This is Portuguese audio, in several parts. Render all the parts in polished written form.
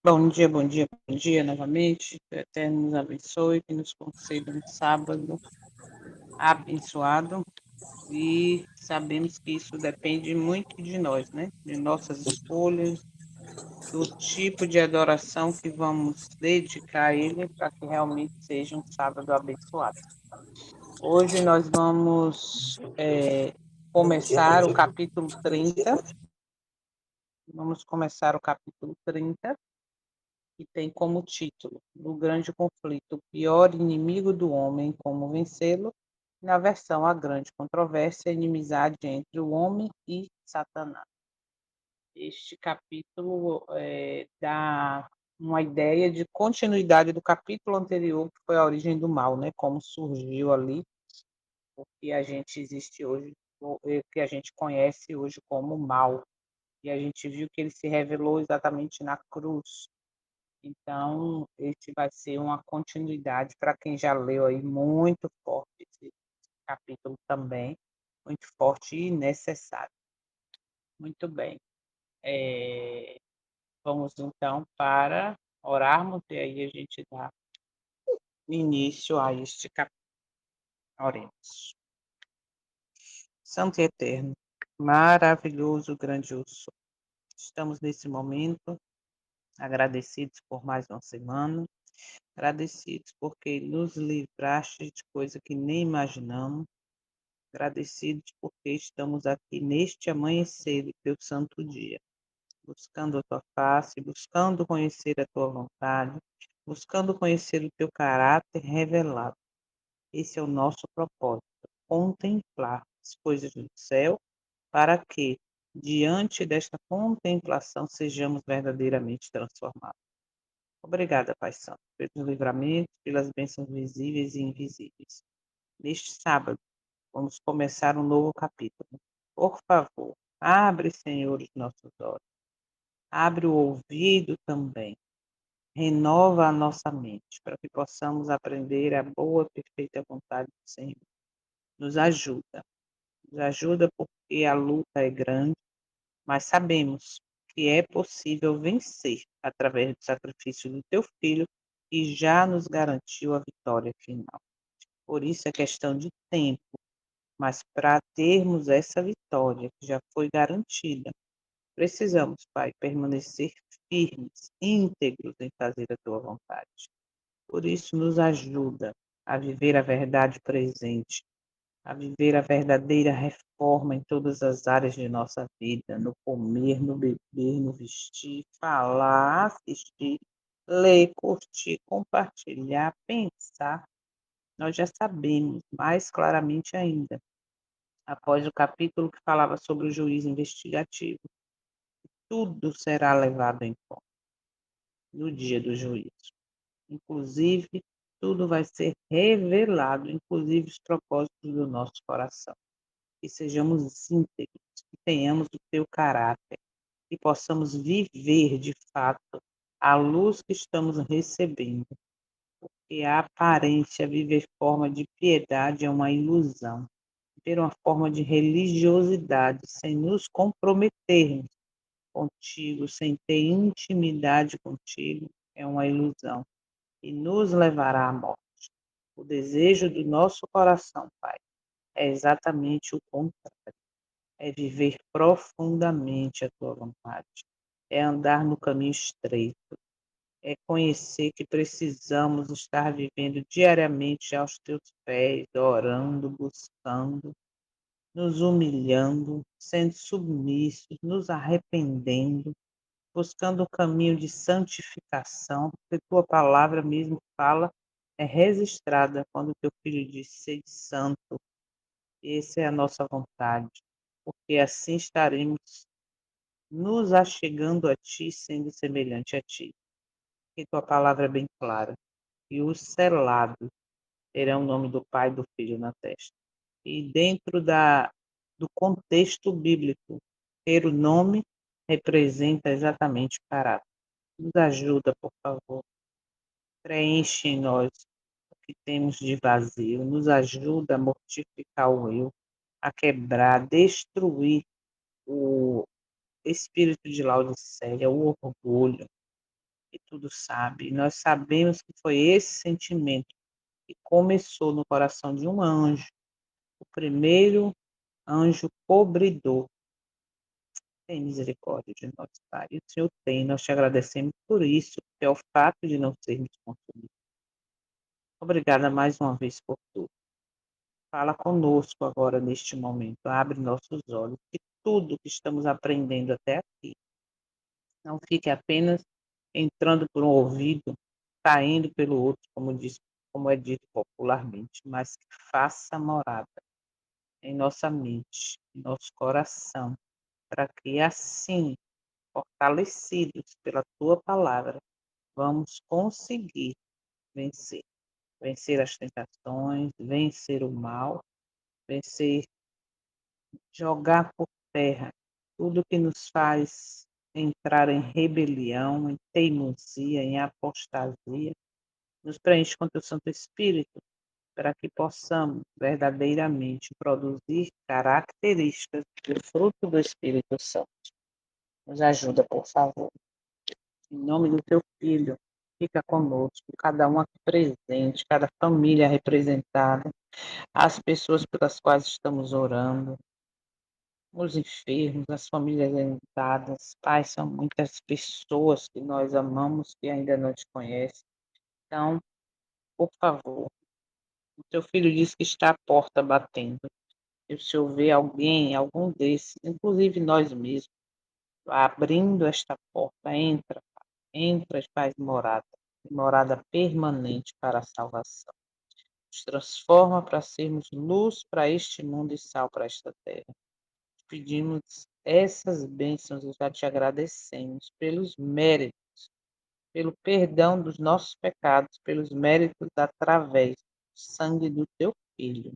Bom dia, bom dia novamente. Que o Eterno nos abençoe, que nos conceda um sábado abençoado. E sabemos que isso depende muito de nós, né? De nossas escolhas, do tipo de adoração que vamos dedicar a Ele para que realmente seja um sábado abençoado. Hoje nós vamos começar o capítulo 30. Vamos começar o capítulo 30. Que tem como título "Do Grande Conflito, o pior inimigo do homem, como vencê-lo", na versão A Grande Controvérsia, a inimizade entre o homem e Satanás. Este capítulo dá uma ideia de continuidade do capítulo anterior, que foi a origem do mal, né? Como surgiu ali o que a gente existe hoje, o que a gente conhece hoje como mal. E a gente viu que ele se revelou exatamente na cruz. Então, esse vai ser uma continuidade para quem já leu aí, muito forte esse capítulo também, muito forte e necessário. Muito bem. Vamos então para orarmos e aí a gente dá início a este capítulo. Oremos. Santo e eterno, maravilhoso, grandioso. Estamos nesse momento agradecidos por mais uma semana, agradecidos porque nos livraste de coisa que nem imaginamos, agradecidos porque estamos aqui neste amanhecer do teu santo dia, buscando a tua face, buscando conhecer a tua vontade, buscando conhecer o teu caráter revelado. Esse é o nosso propósito, contemplar as coisas do céu, para que, diante desta contemplação, sejamos verdadeiramente transformados. Obrigada, Pai Santo, pelos livramentos, pelas bênçãos visíveis e invisíveis. Neste sábado, vamos começar um novo capítulo. Por favor, abre, Senhor, os nossos olhos. Abre o ouvido também. Renova a nossa mente, para que possamos aprender a boa, perfeita vontade do Senhor. Nos ajuda. Nos ajuda porque a luta é grande, mas sabemos que é possível vencer através do sacrifício do teu filho, que já nos garantiu a vitória final. Por isso é questão de tempo, mas para termos essa vitória que já foi garantida, precisamos, Pai, permanecer firmes, íntegros em fazer a tua vontade. Por isso, nos ajuda a viver a verdade presente, a viver a verdadeira reforma em todas as áreas de nossa vida, no comer, no beber, no vestir, falar, assistir, ler, curtir, compartilhar, pensar. Nós já sabemos, mais claramente ainda, após o capítulo que falava sobre o juiz investigativo, tudo será levado em conta no dia do juízo. Inclusive, tudo vai ser revelado, inclusive os propósitos do nosso coração. Que sejamos íntegros, que tenhamos o teu caráter, que possamos viver de fato a luz que estamos recebendo. Porque a aparência, viver forma de piedade é uma ilusão. Ter uma forma de religiosidade sem nos comprometermos contigo, sem ter intimidade contigo, é uma ilusão e nos levará à morte. O desejo do nosso coração, Pai, é exatamente o contrário. É viver profundamente a tua vontade. É andar no caminho estreito. É conhecer que precisamos estar vivendo diariamente aos teus pés, orando, buscando, nos humilhando, sendo submissos, nos arrependendo, buscando o caminho de santificação, porque tua palavra mesmo fala, é registrada quando teu filho disse: sede santo. Essa é a nossa vontade, porque assim estaremos nos achegando a ti, sendo semelhante a ti. Que tua palavra é bem clara. E os selados terão o nome do Pai e do Filho na testa. E dentro do contexto bíblico, ter o nome representa exatamente o caráter. Nos ajuda, por favor. Preenche em nós o que temos de vazio. Nos ajuda a mortificar o eu, a quebrar, destruir o espírito de Laodiceia, o orgulho, que tudo sabe. E nós sabemos que foi esse sentimento que começou no coração de um anjo, o primeiro anjo cobridor. Tem misericórdia de nós, Pai. E o Senhor tem, nós te agradecemos por isso, que é o fato de não sermos consumidos. Obrigada mais uma vez por tudo. Fala conosco agora neste momento, abre nossos olhos, que tudo que estamos aprendendo até aqui não fique apenas entrando por um ouvido, saindo pelo outro, como é dito popularmente, mas que faça morada em nossa mente, em nosso coração, para que assim, fortalecidos pela tua palavra, vamos conseguir vencer. Vencer as tentações, vencer o mal, vencer, jogar por terra tudo que nos faz entrar em rebelião, em teimosia, em apostasia. Nos preenche com teu Santo Espírito, para que possamos verdadeiramente produzir características do fruto do Espírito Santo. Nos ajuda, por favor. Em nome do teu Filho, fica conosco, cada um aqui presente, cada família representada, as pessoas pelas quais estamos orando, os enfermos, as famílias limitadas. Pai, são muitas pessoas que nós amamos que ainda não te conhecem. Então, por favor, o teu filho disse que está à porta batendo. Se o Senhor vê alguém, algum desses, inclusive nós mesmos, abrindo esta porta, entra e faz morada, morada permanente para a salvação. Nos transforma para sermos luz para este mundo e sal para esta terra. Pedimos essas bênçãos e já te agradecemos pelos méritos, pelo perdão dos nossos pecados, pelos méritos através do sangue do teu Filho.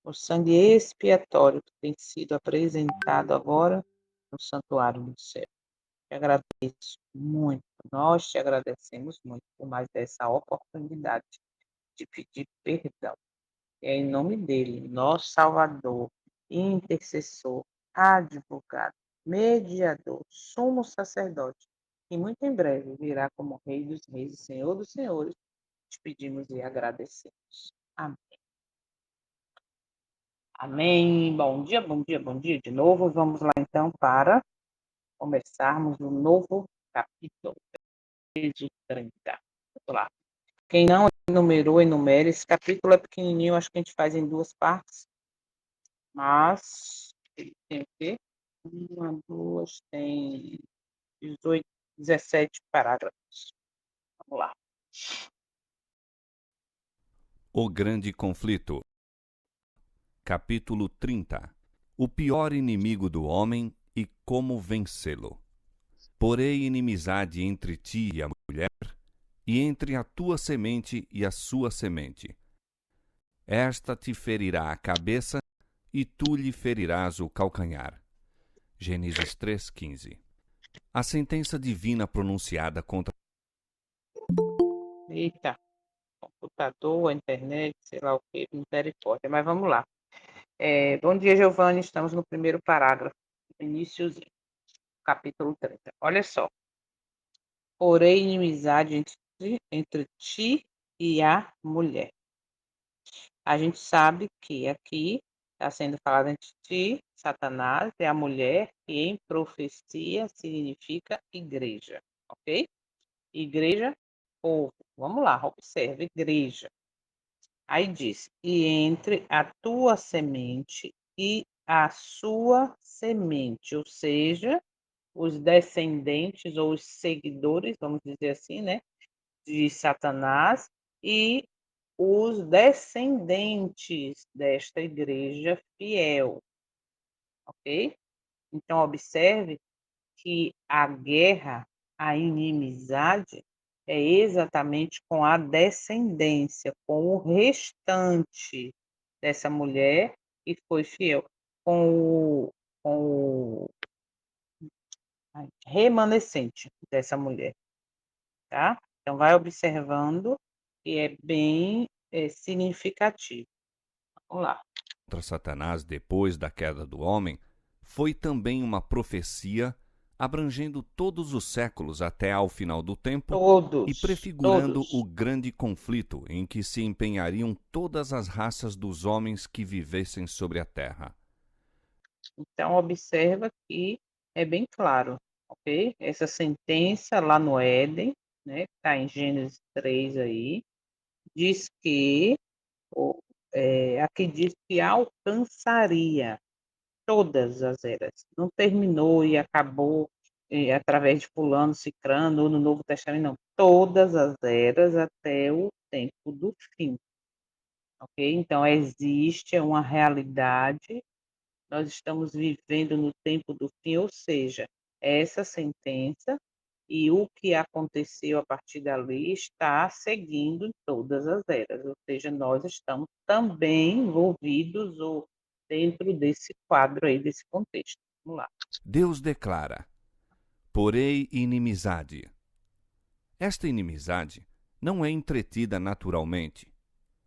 O sangue expiatório que tem sido apresentado agora no santuário do céu. Te agradeço muito, nós te agradecemos muito por mais essa oportunidade de pedir perdão. É em nome dele, nosso Salvador, intercessor, advogado, mediador, sumo sacerdote, que muito em breve virá como Rei dos Reis e Senhor dos Senhores, te pedimos e agradecemos. Amém. Amém. Bom dia, bom dia, bom dia de novo. Vamos lá então para começarmos um novo capítulo, de 30. Vamos lá. Quem não enumerou, enumere. Esse capítulo é pequenininho, acho que a gente faz em duas partes, mas ele tem o quê? Uma, duas, tem 18, 17 parágrafos. Vamos lá. O Grande Conflito. Capítulo 30. O pior inimigo do homem e como vencê-lo. Porei inimizade entre ti e a mulher, e entre a tua semente e a sua semente. Esta te ferirá a cabeça, e tu lhe ferirás o calcanhar. Gênesis 3:15. A sentença divina pronunciada contra... Eita, computador, internet, sei lá o que, misericórdia. Mas vamos lá. Bom dia, Giovanni. Estamos no primeiro parágrafo, iníciozinho, capítulo 30. Olha só. Porém, inimizade entre ti e a mulher. A gente sabe que aqui está sendo falado entre ti, Satanás, e a mulher, que em profecia significa igreja, ok? Igreja, povo. Vamos lá, observe, igreja. Aí diz, e entre a tua semente e a sua semente, ou seja, os descendentes ou os seguidores, vamos dizer assim, né, de Satanás e os descendentes desta igreja fiel, ok? Então, observe que a guerra, a inimizade, é exatamente com a descendência, com o restante dessa mulher que foi fiel, com o remanescente dessa mulher, tá? Então, vai observando que é bem significativo. Vamos lá. Satanás depois da queda do homem foi também uma profecia abrangendo todos os séculos até ao final do tempo e Todos, prefigurando o todos. grande conflito em que se empenhariam todas as raças dos homens que vivessem sobre a terra. Então, observa que é bem claro, ok? Essa sentença lá no Éden, né, está em Gênesis 3 aí, diz que, aqui diz que alcançaria todas as eras. Não terminou e acabou através de fulano, cicrano, ou no Novo Testamento, não. Todas as eras até o tempo do fim, ok? Então, existe uma realidade, nós estamos vivendo no tempo do fim, ou seja, essa sentença e o que aconteceu a partir dali está seguindo todas as eras, ou seja, nós estamos também envolvidos ou dentro desse quadro aí, desse contexto. Vamos lá. Deus declara: porém inimizade. Esta inimizade não é entretida naturalmente.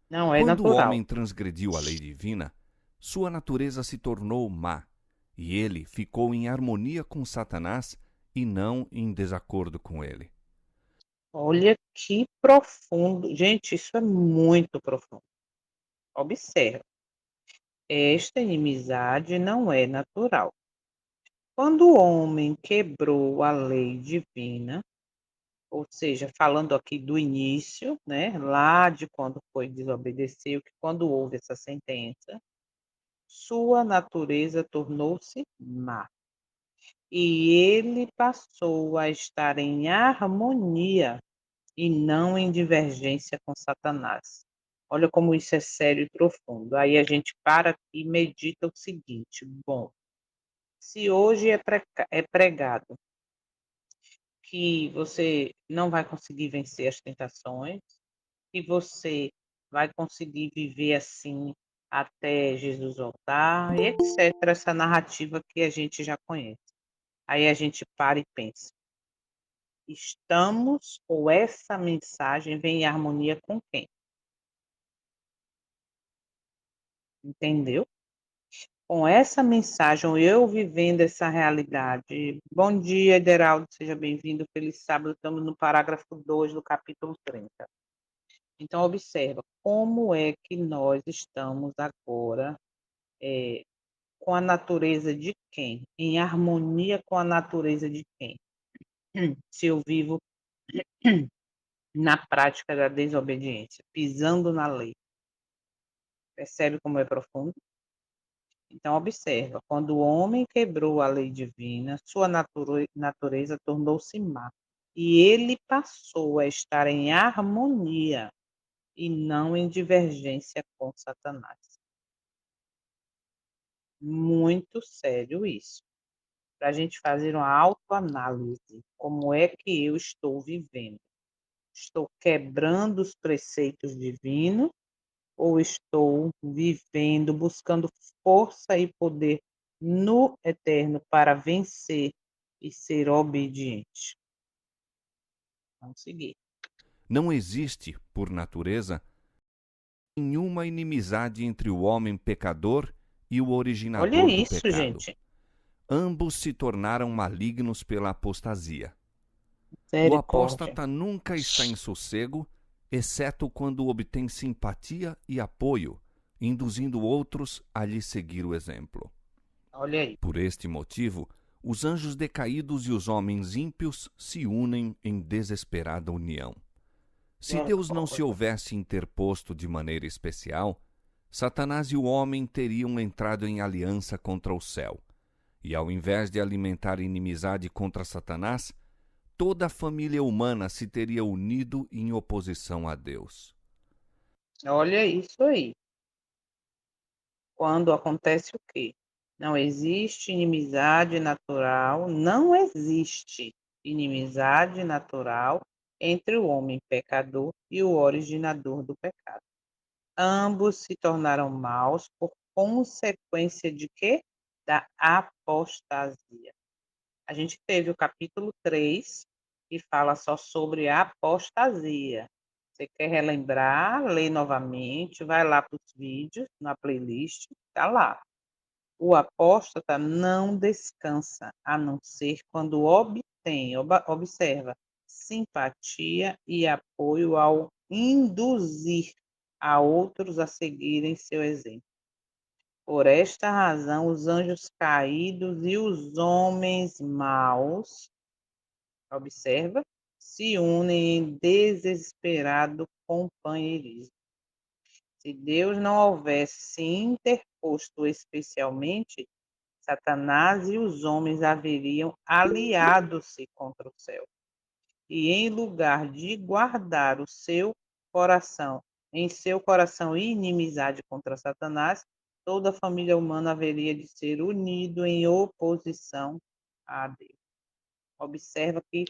Não é Quando o natural. homem transgrediu a lei divina, sua natureza se tornou má, e ele ficou em harmonia com Satanás e não em desacordo com ele. Olha que profundo. Gente, isso é muito profundo. Observa, esta inimizade não é natural. Quando o homem quebrou a lei divina, ou seja, falando aqui do início, né, lá de quando foi desobedeceu, que quando houve essa sentença, sua natureza tornou-se má. E ele passou a estar em harmonia e não em divergência com Satanás. Olha como isso é sério e profundo. Aí a gente para e medita o seguinte: bom, se hoje é pregado que você não vai conseguir vencer as tentações, que você vai conseguir viver assim até Jesus voltar, e etc. Essa narrativa que a gente já conhece. Aí a gente para e pensa: estamos ou essa mensagem vem em harmonia com quem? Entendeu? Com essa mensagem, eu vivendo essa realidade. Bom dia, Ederaldo, seja bem-vindo. Feliz sábado. Estamos no parágrafo 2 do capítulo 30. Então, observa como é que nós estamos agora com a natureza de quem? Em harmonia com a natureza de quem? Se eu vivo na prática da desobediência, pisando na lei. Percebe como é profundo? Então, observa, quando o homem quebrou a lei divina, sua natureza tornou-se má, e ele passou a estar em harmonia e não em divergência com Satanás. Muito sério isso. Para a gente fazer uma autoanálise. Como é que eu estou vivendo? Estou quebrando os preceitos divinos ou estou vivendo, buscando força e poder no eterno para vencer e ser obediente? Vamos seguir. Não existe, por natureza, nenhuma inimizade entre o homem pecador e o Olha originador do isso, pecado. gente. Ambos se tornaram malignos pela apostasia. O Misericórdia. apóstata nunca está em sossego, exceto quando obtém simpatia e apoio, induzindo outros a lhe seguir o exemplo. Olha aí. Por este motivo, os anjos decaídos e os homens ímpios se unem em desesperada união. Se Deus não se Misericórdia. houvesse interposto de maneira especial, Satanás e o homem teriam entrado em aliança contra o céu. E ao invés de alimentar inimizade contra Satanás, toda a família humana se teria unido em oposição a Deus. Olha isso aí. Quando acontece o quê? Não existe inimizade natural, não existe inimizade natural entre o homem pecador e o originador do pecado. Ambos se tornaram maus por consequência de quê? Da apostasia. A gente teve o capítulo 3, que fala só sobre a apostasia. Você quer relembrar, lê novamente, vai lá para os vídeos, na playlist, está lá. O apóstata não descansa, a não ser quando observa simpatia e apoio ao induzir a outros a seguirem seu exemplo. Por esta razão, os anjos caídos e os homens maus, observa, se unem em desesperado companheirismo. Se Deus não houvesse se interposto especialmente, Satanás e os homens haveriam aliado-se contra o céu. E em lugar de guardar em seu coração inimizade contra Satanás, toda a família humana haveria de ser unido em oposição a Deus. Observa que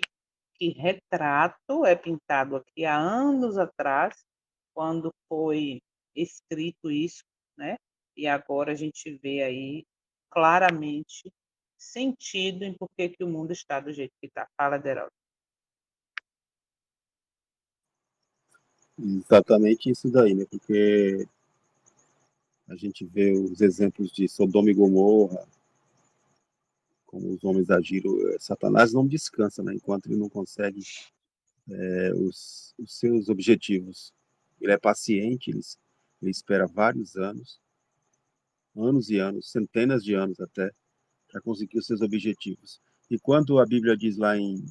retrato é pintado aqui há anos atrás, quando foi escrito isso, né? E agora a gente vê aí claramente sentido em por que o mundo está do jeito que está. Fala, Deraldo. Exatamente isso daí, né? Porque a gente vê os exemplos de Sodoma e Gomorra, como os homens agiram. Satanás não descansa, né? Enquanto ele não consegue os seus objetivos. Ele é paciente, ele espera vários anos, anos e anos, centenas de anos até, para conseguir os seus objetivos. E quando a Bíblia diz lá em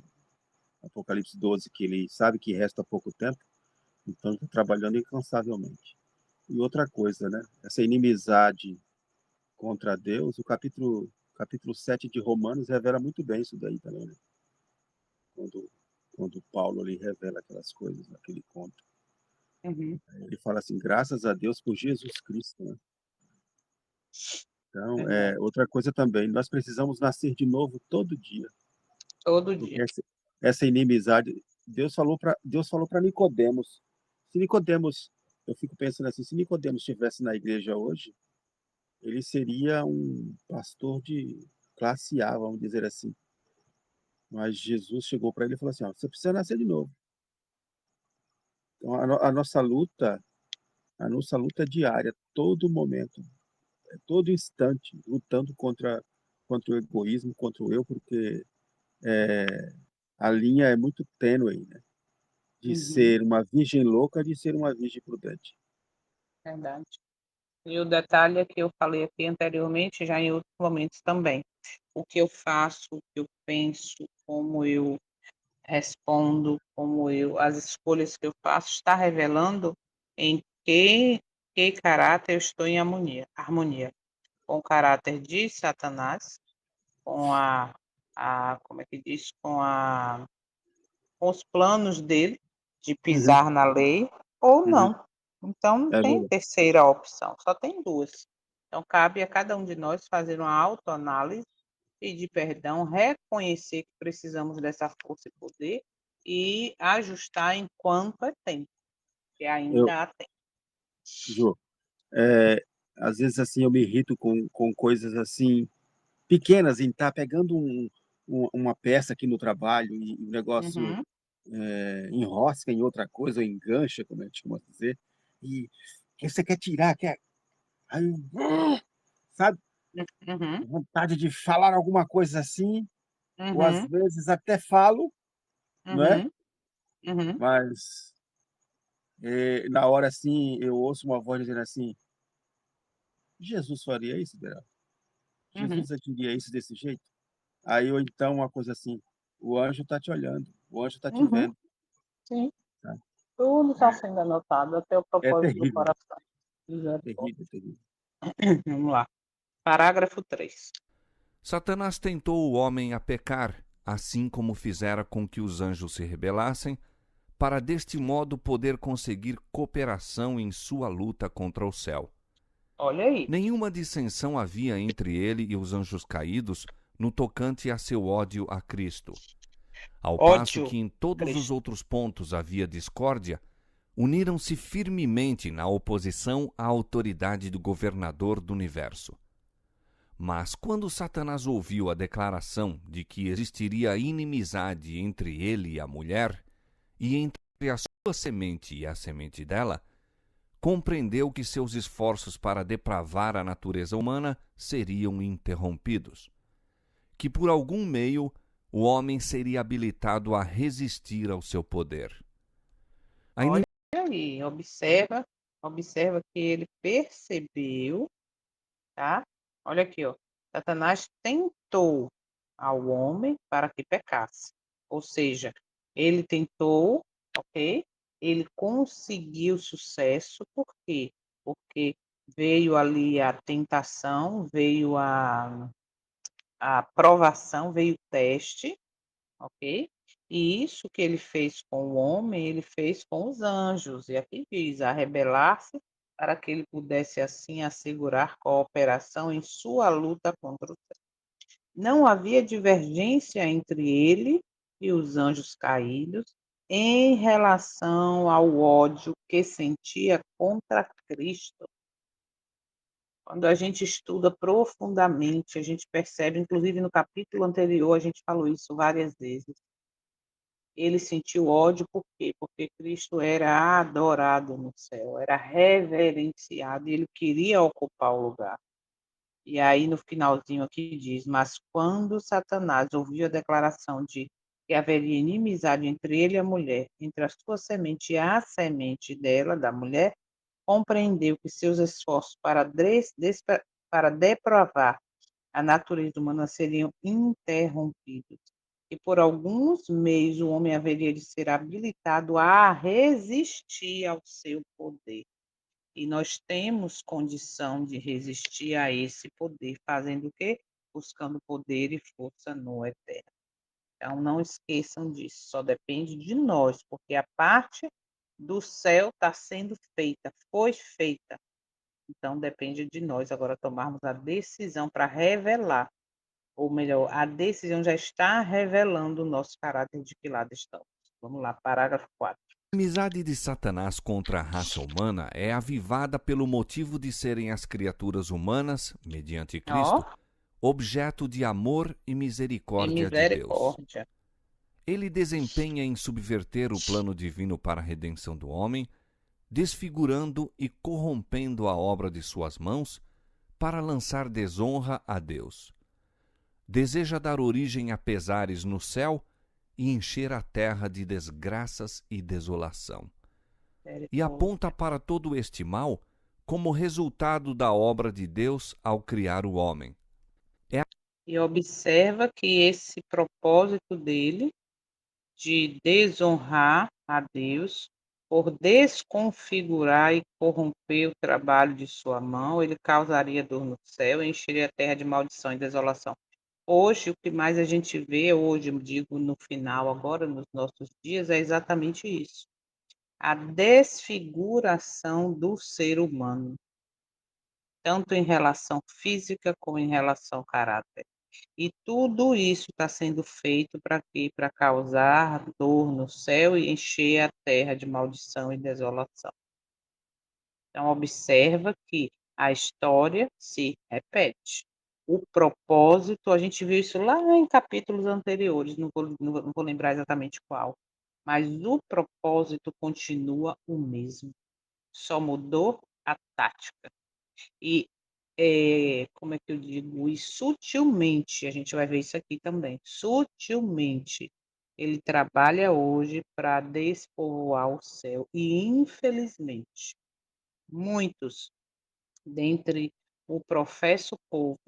Apocalipse 12 que ele sabe que resta pouco tempo, então está trabalhando incansavelmente. E outra coisa, né? Essa inimizade contra Deus, o capítulo 7 de Romanos revela muito bem isso daí também, né? Quando Paulo ali revela aquelas coisas naquele conto. Uhum. Ele fala assim, graças a Deus por Jesus Cristo, né? Então, Verdade. outra coisa também, nós precisamos nascer de novo todo dia, Todo porque dia. essa inimizade, Deus falou para Nicodemos. Se Nicodemos, eu fico pensando assim, se Nicodemos estivesse na igreja hoje, ele seria um pastor de classe A, vamos dizer assim. Mas Jesus chegou para ele e falou assim, ó, você precisa nascer de novo. Então, a nossa luta é diária, todo momento, todo instante, lutando contra o egoísmo, contra o eu, porque a linha é muito tênue, né? De Uhum. ser uma virgem louca, de ser uma virgem prudente. Verdade. E o detalhe é que eu falei aqui anteriormente, já em outros momentos também. O que eu faço, o que eu penso, como eu respondo, as escolhas que eu faço, está revelando em que caráter eu estou em harmonia com o caráter de Satanás, com como é que diz, com os planos dele de Uhum, pisar na lei ou uhum, não. Então não é tem verdade. terceira opção, só tem duas. Então cabe a cada um de nós fazer uma autoanálise, pedir perdão, reconhecer que precisamos dessa força e poder e ajustar enquanto é tempo, que Eu, ainda há tempo. Jô, é, às vezes assim eu me irrito com coisas assim pequenas, em estar pegando uma peça aqui no trabalho e o negócio Uhum, enrosca em outra coisa, ou engancha, como a gente costuma dizer, e que você quer tirar, aí, sabe, uhum, vontade de falar alguma coisa assim, ou às uhum, vezes até falo, não é? uhum, uhum, Mas na hora assim eu ouço uma voz dizendo assim, Jesus faria isso, Beraldo? uhum, Jesus agiria isso desse jeito? Aí ou então uma coisa assim, o anjo está te olhando, o anjo está te uhum, vendo, sim. sabe? Tudo está sendo anotado até o É propósito do terrível, coração. Misericórdia. terrível, terrível. Vamos lá. Parágrafo 3. Satanás tentou o homem a pecar, assim como fizera com que os anjos se rebelassem, para deste modo poder conseguir cooperação em sua luta contra o céu. Olha aí. Nenhuma dissensão havia entre ele e os anjos caídos no tocante a seu ódio a Cristo. Ao passo Ódio que em a todos os Cristo. outros pontos havia discórdia, uniram-se firmemente na oposição à autoridade do governador do universo. Mas quando Satanás ouviu a declaração de que existiria inimizade entre ele e a mulher, e entre a sua semente e a semente dela, compreendeu que seus esforços para depravar a natureza humana seriam interrompidos, que por algum meio o homem seria habilitado a resistir ao seu poder. A Olha aí, observa que ele percebeu, tá? Olha aqui, ó. Satanás tentou ao homem para que pecasse. Ou seja, ele tentou, ok? Ele conseguiu sucesso, por quê? Porque veio ali a tentação, veio a provação, veio o teste, ok? E isso que ele fez com o homem, ele fez com os anjos. E aqui diz, a rebelar-se para que ele pudesse assim assegurar cooperação em sua luta contra o céu. Não havia divergência entre ele e os anjos caídos em relação ao ódio que sentia contra Cristo. Quando a gente estuda profundamente, a gente percebe, inclusive no capítulo anterior, a gente falou isso várias vezes. Ele sentiu ódio por quê? Porque Cristo era adorado no céu, era reverenciado e ele queria ocupar o lugar. E aí no finalzinho aqui diz: mas quando Satanás ouviu a declaração de que haveria inimizade entre ele e a mulher, entre a sua semente e a semente dela, da mulher, compreendeu que seus esforços para depravar a natureza humana seriam interrompidos, e por alguns meios o homem haveria de ser habilitado a resistir ao seu poder. E nós temos condição de resistir a esse poder, fazendo o quê? Buscando poder e força no eterno. Então, não esqueçam disso, só depende de nós, porque a parte do céu está sendo feita, foi feita. Então, depende de nós agora tomarmos a decisão para revelar, ou melhor, a decisão já está revelando o nosso caráter de que lado estamos. Vamos lá, parágrafo 4. A amizade de Satanás contra a raça humana é avivada pelo motivo de serem as criaturas humanas, mediante Ó, Cristo, objeto de amor e em misericórdia de Deus. misericórdia. Ele desempenha em subverter o plano divino para a redenção do homem, desfigurando e corrompendo a obra de suas mãos para lançar desonra a Deus. Deseja dar origem a pesares no céu e encher a terra de desgraças e desolação. E aponta para todo este mal como resultado da obra de Deus ao criar o homem. E observa que esse propósito dele de desonrar a Deus por desconfigurar e corromper o trabalho de sua mão, ele causaria dor no céu e encheria a terra de maldição e desolação. Hoje, o que mais a gente vê, hoje, eu digo no final, agora, nos nossos dias, é exatamente isso. A desfiguração do ser humano, tanto em relação física como em relação ao caráter. E tudo isso está sendo feito para quê? Para causar dor no céu e encher a terra de maldição e desolação. Então, observa que a história se repete. O propósito, a gente viu isso lá em capítulos anteriores, não vou lembrar exatamente qual, mas o propósito continua o mesmo, só mudou a tática. E como é que eu digo? E sutilmente, a gente vai ver isso aqui também, sutilmente, ele trabalha hoje para despovoar o céu. E, infelizmente, muitos, dentre o professo povo,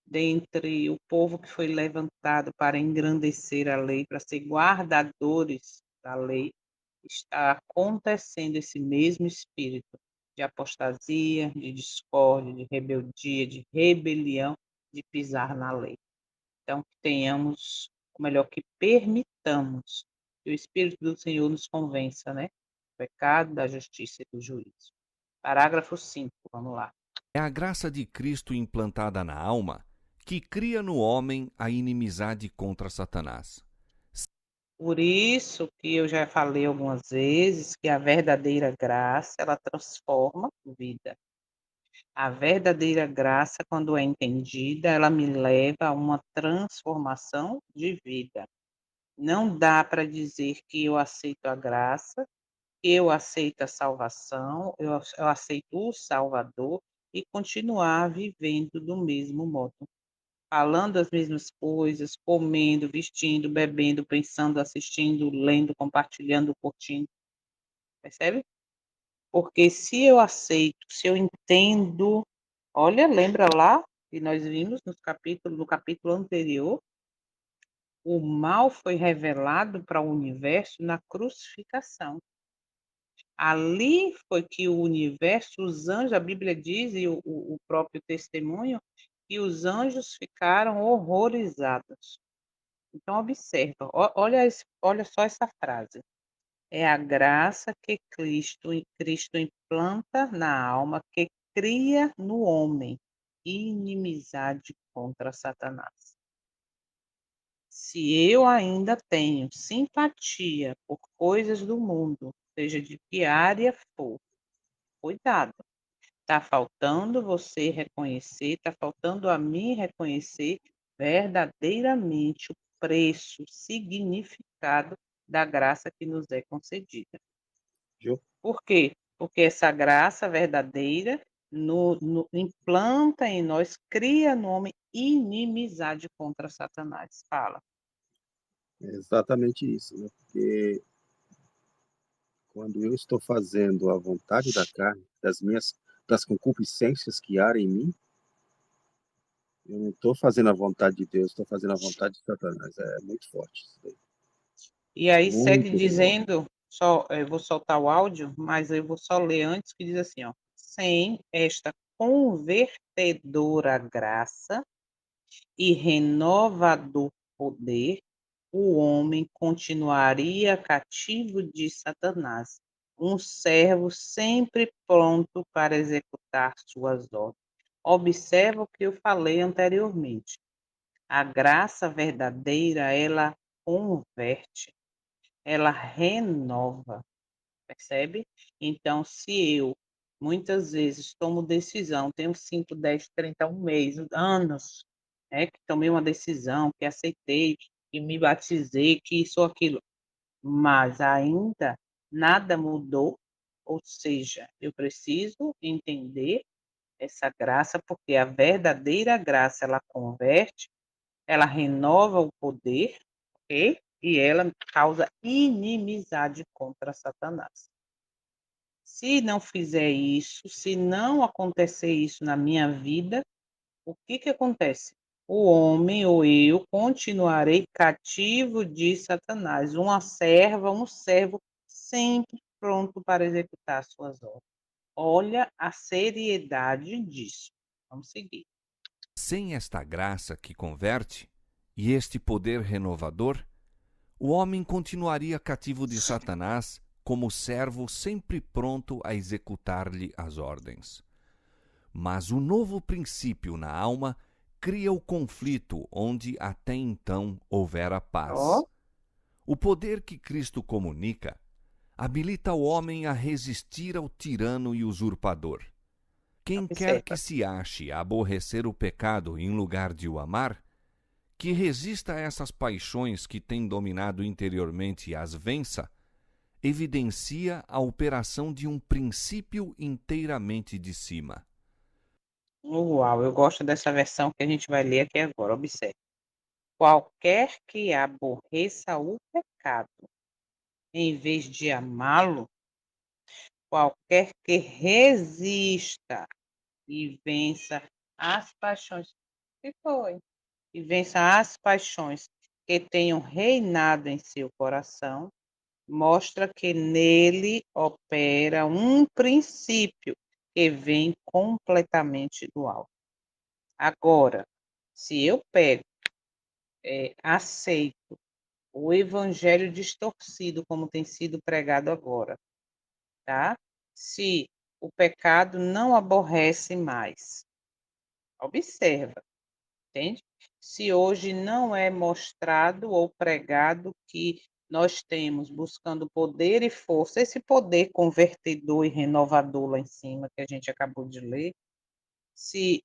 dentre o povo que foi levantado para engrandecer a lei, para ser guardadores da lei, está acontecendo esse mesmo espírito de apostasia, de discórdia, de rebeldia, de rebelião, de pisar na lei. Então, que tenhamos, ou melhor, que permitamos que o Espírito do Senhor nos convença, né? Do pecado, da justiça e do juízo. Parágrafo 5, vamos lá. É a graça de Cristo implantada na alma que cria no homem a inimizade contra Satanás. Por isso que eu já falei algumas vezes que a verdadeira graça, ela transforma vida. A verdadeira graça, quando é entendida, ela me leva a uma transformação de vida. Não dá para dizer que eu aceito a graça eu aceito a salvação, eu aceito o Salvador e continuar vivendo do mesmo modo, falando as mesmas coisas, comendo, vestindo, bebendo, pensando, assistindo, lendo, compartilhando, curtindo, percebe? Porque se eu aceito, se eu entendo, olha, lembra lá que nós vimos no capítulo anterior, o mal foi revelado para o universo na crucificação. Ali foi que o universo, os anjos, a Bíblia diz, e o próprio testemunho, que os anjos ficaram horrorizados. Então, observa, olha só essa frase. É a graça que Cristo implanta na alma, que cria no homem inimizade contra Satanás. Se eu ainda tenho simpatia por coisas do mundo, seja de que área for, cuidado. Está faltando você reconhecer, está faltando a mim reconhecer verdadeiramente o preço, o significado da graça que nos é concedida. Viu? Por quê? Porque essa graça verdadeira implanta em nós, cria no homem inimizade contra Satanás. Fala. É exatamente isso, né? Porque quando eu estou fazendo a vontade da carne, das concupiscências que há em mim, eu não estou fazendo a vontade de Deus, estou fazendo a vontade de Satanás. É muito forte isso daí. E aí segue Muito forte. dizendo, eu vou soltar o áudio, mas eu vou só ler antes, que diz assim, ó, sem esta convertedora graça e renovador poder, o homem continuaria cativo de Satanás, um servo sempre pronto para executar suas ordens. Observa o que eu falei anteriormente. A graça verdadeira, ela converte, ela renova, percebe? Então, se eu muitas vezes tomo decisão, tenho 5, 10, 30, um mês, anos, que tomei uma decisão, que aceitei, que me batizei, que isso ou aquilo, mas ainda nada mudou, ou seja, eu preciso entender essa graça, porque a verdadeira graça, ela converte, ela renova o poder, ok? E ela causa inimizade contra Satanás. Se não fizer isso, se não acontecer isso na minha vida, o que acontece? O homem ou eu continuarei cativo de Satanás, uma serva, um servo sempre pronto para executar suas ordens. Olha a seriedade disso. Vamos seguir. Sem esta graça que converte e este poder renovador, o homem continuaria cativo de Satanás como servo sempre pronto a executar-lhe as ordens. Mas o novo princípio na alma cria o conflito onde até então houvera paz. Ó, O poder que Cristo comunica habilita o homem a resistir ao tirano e usurpador. Quem quer que observa. se ache a aborrecer o pecado em lugar de o amar, que resista a essas paixões que têm dominado interiormente e as vença, evidencia a operação de um princípio inteiramente de cima. Uau, eu gosto dessa versão que a gente vai ler aqui agora. Observe. Qualquer que aborreça o pecado, em vez de amá-lo, qualquer que resista e vença as paixões. Que foi? E vença as paixões que tenham reinado em seu coração, mostra que nele opera um princípio que vem completamente do alto. Agora, se eu pego, aceito o evangelho distorcido como tem sido pregado agora, tá? Se o pecado não aborrece mais, observa, entende? Se hoje não é mostrado ou pregado que nós temos buscando poder e força, esse poder convertedor e renovador lá em cima que a gente acabou de ler, se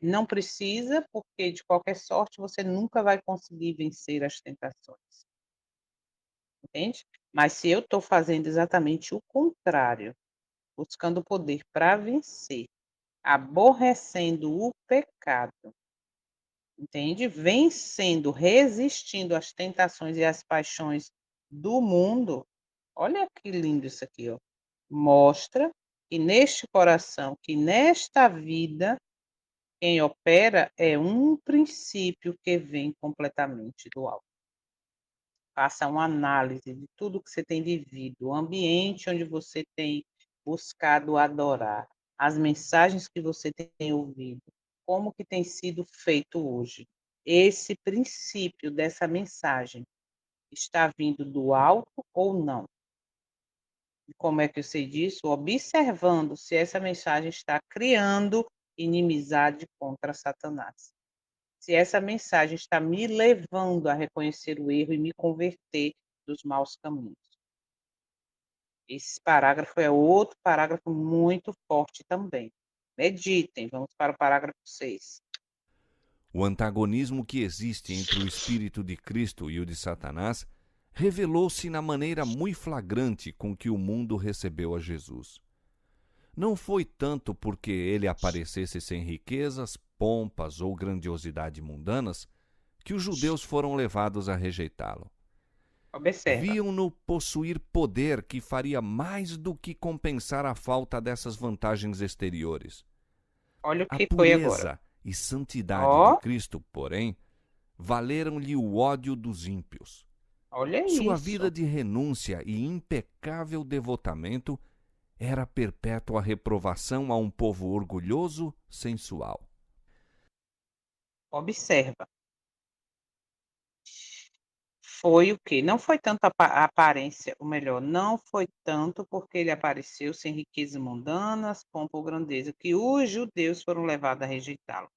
não precisa, porque de qualquer sorte você nunca vai conseguir vencer as tentações, entende? Mas se eu estou fazendo exatamente o contrário, buscando poder para vencer, aborrecendo o pecado, entende? Vencendo, resistindo às tentações e às paixões do mundo. Olha que lindo isso aqui, ó. Mostra que neste coração, que nesta vida, quem opera é um princípio que vem completamente do alto. Faça uma análise de tudo que você tem vivido, o ambiente onde você tem buscado adorar, as mensagens que você tem ouvido, como que tem sido feito hoje. Esse princípio dessa mensagem está vindo do alto ou não? E como é que eu sei disso? Observando se essa mensagem está criando inimizade contra Satanás. Se essa mensagem está me levando a reconhecer o erro e me converter dos maus caminhos. Esse parágrafo é outro parágrafo muito forte também. Meditem, vamos para o parágrafo 6. O antagonismo que existe entre o Espírito de Cristo e o de Satanás revelou-se na maneira muito flagrante com que o mundo recebeu a Jesus. Não foi tanto porque ele aparecesse sem riquezas, pompas ou grandiosidade mundanas que os judeus foram levados a rejeitá-lo. Observa. Viam-no possuir poder que faria mais do que compensar a falta dessas vantagens exteriores. Olha o A que foi agora. pureza e santidade de Ó, Cristo, porém, valeram-lhe o ódio dos ímpios. olha Sua vida isso. de renúncia e impecável devotamento era perpétua reprovação a um povo orgulhoso, sensual. Observa. Foi o quê? Não foi tanto a aparência, ou melhor, não foi tanto porque ele apareceu sem riquezas mundanas, pompa ou grandeza, que os judeus foram levados a rejeitá-lo.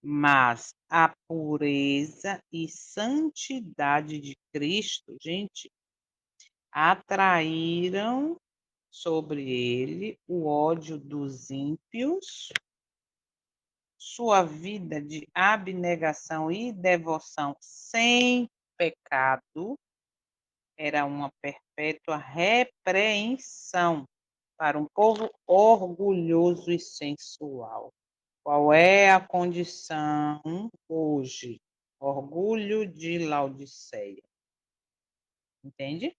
Mas a pureza e santidade de Cristo, gente, atraíram sobre ele o ódio dos ímpios, sua vida de abnegação e devoção sem pecado era uma perpétua repreensão para um povo orgulhoso e sensual. Qual é a condição hoje? Orgulho de Laodiceia. Entende?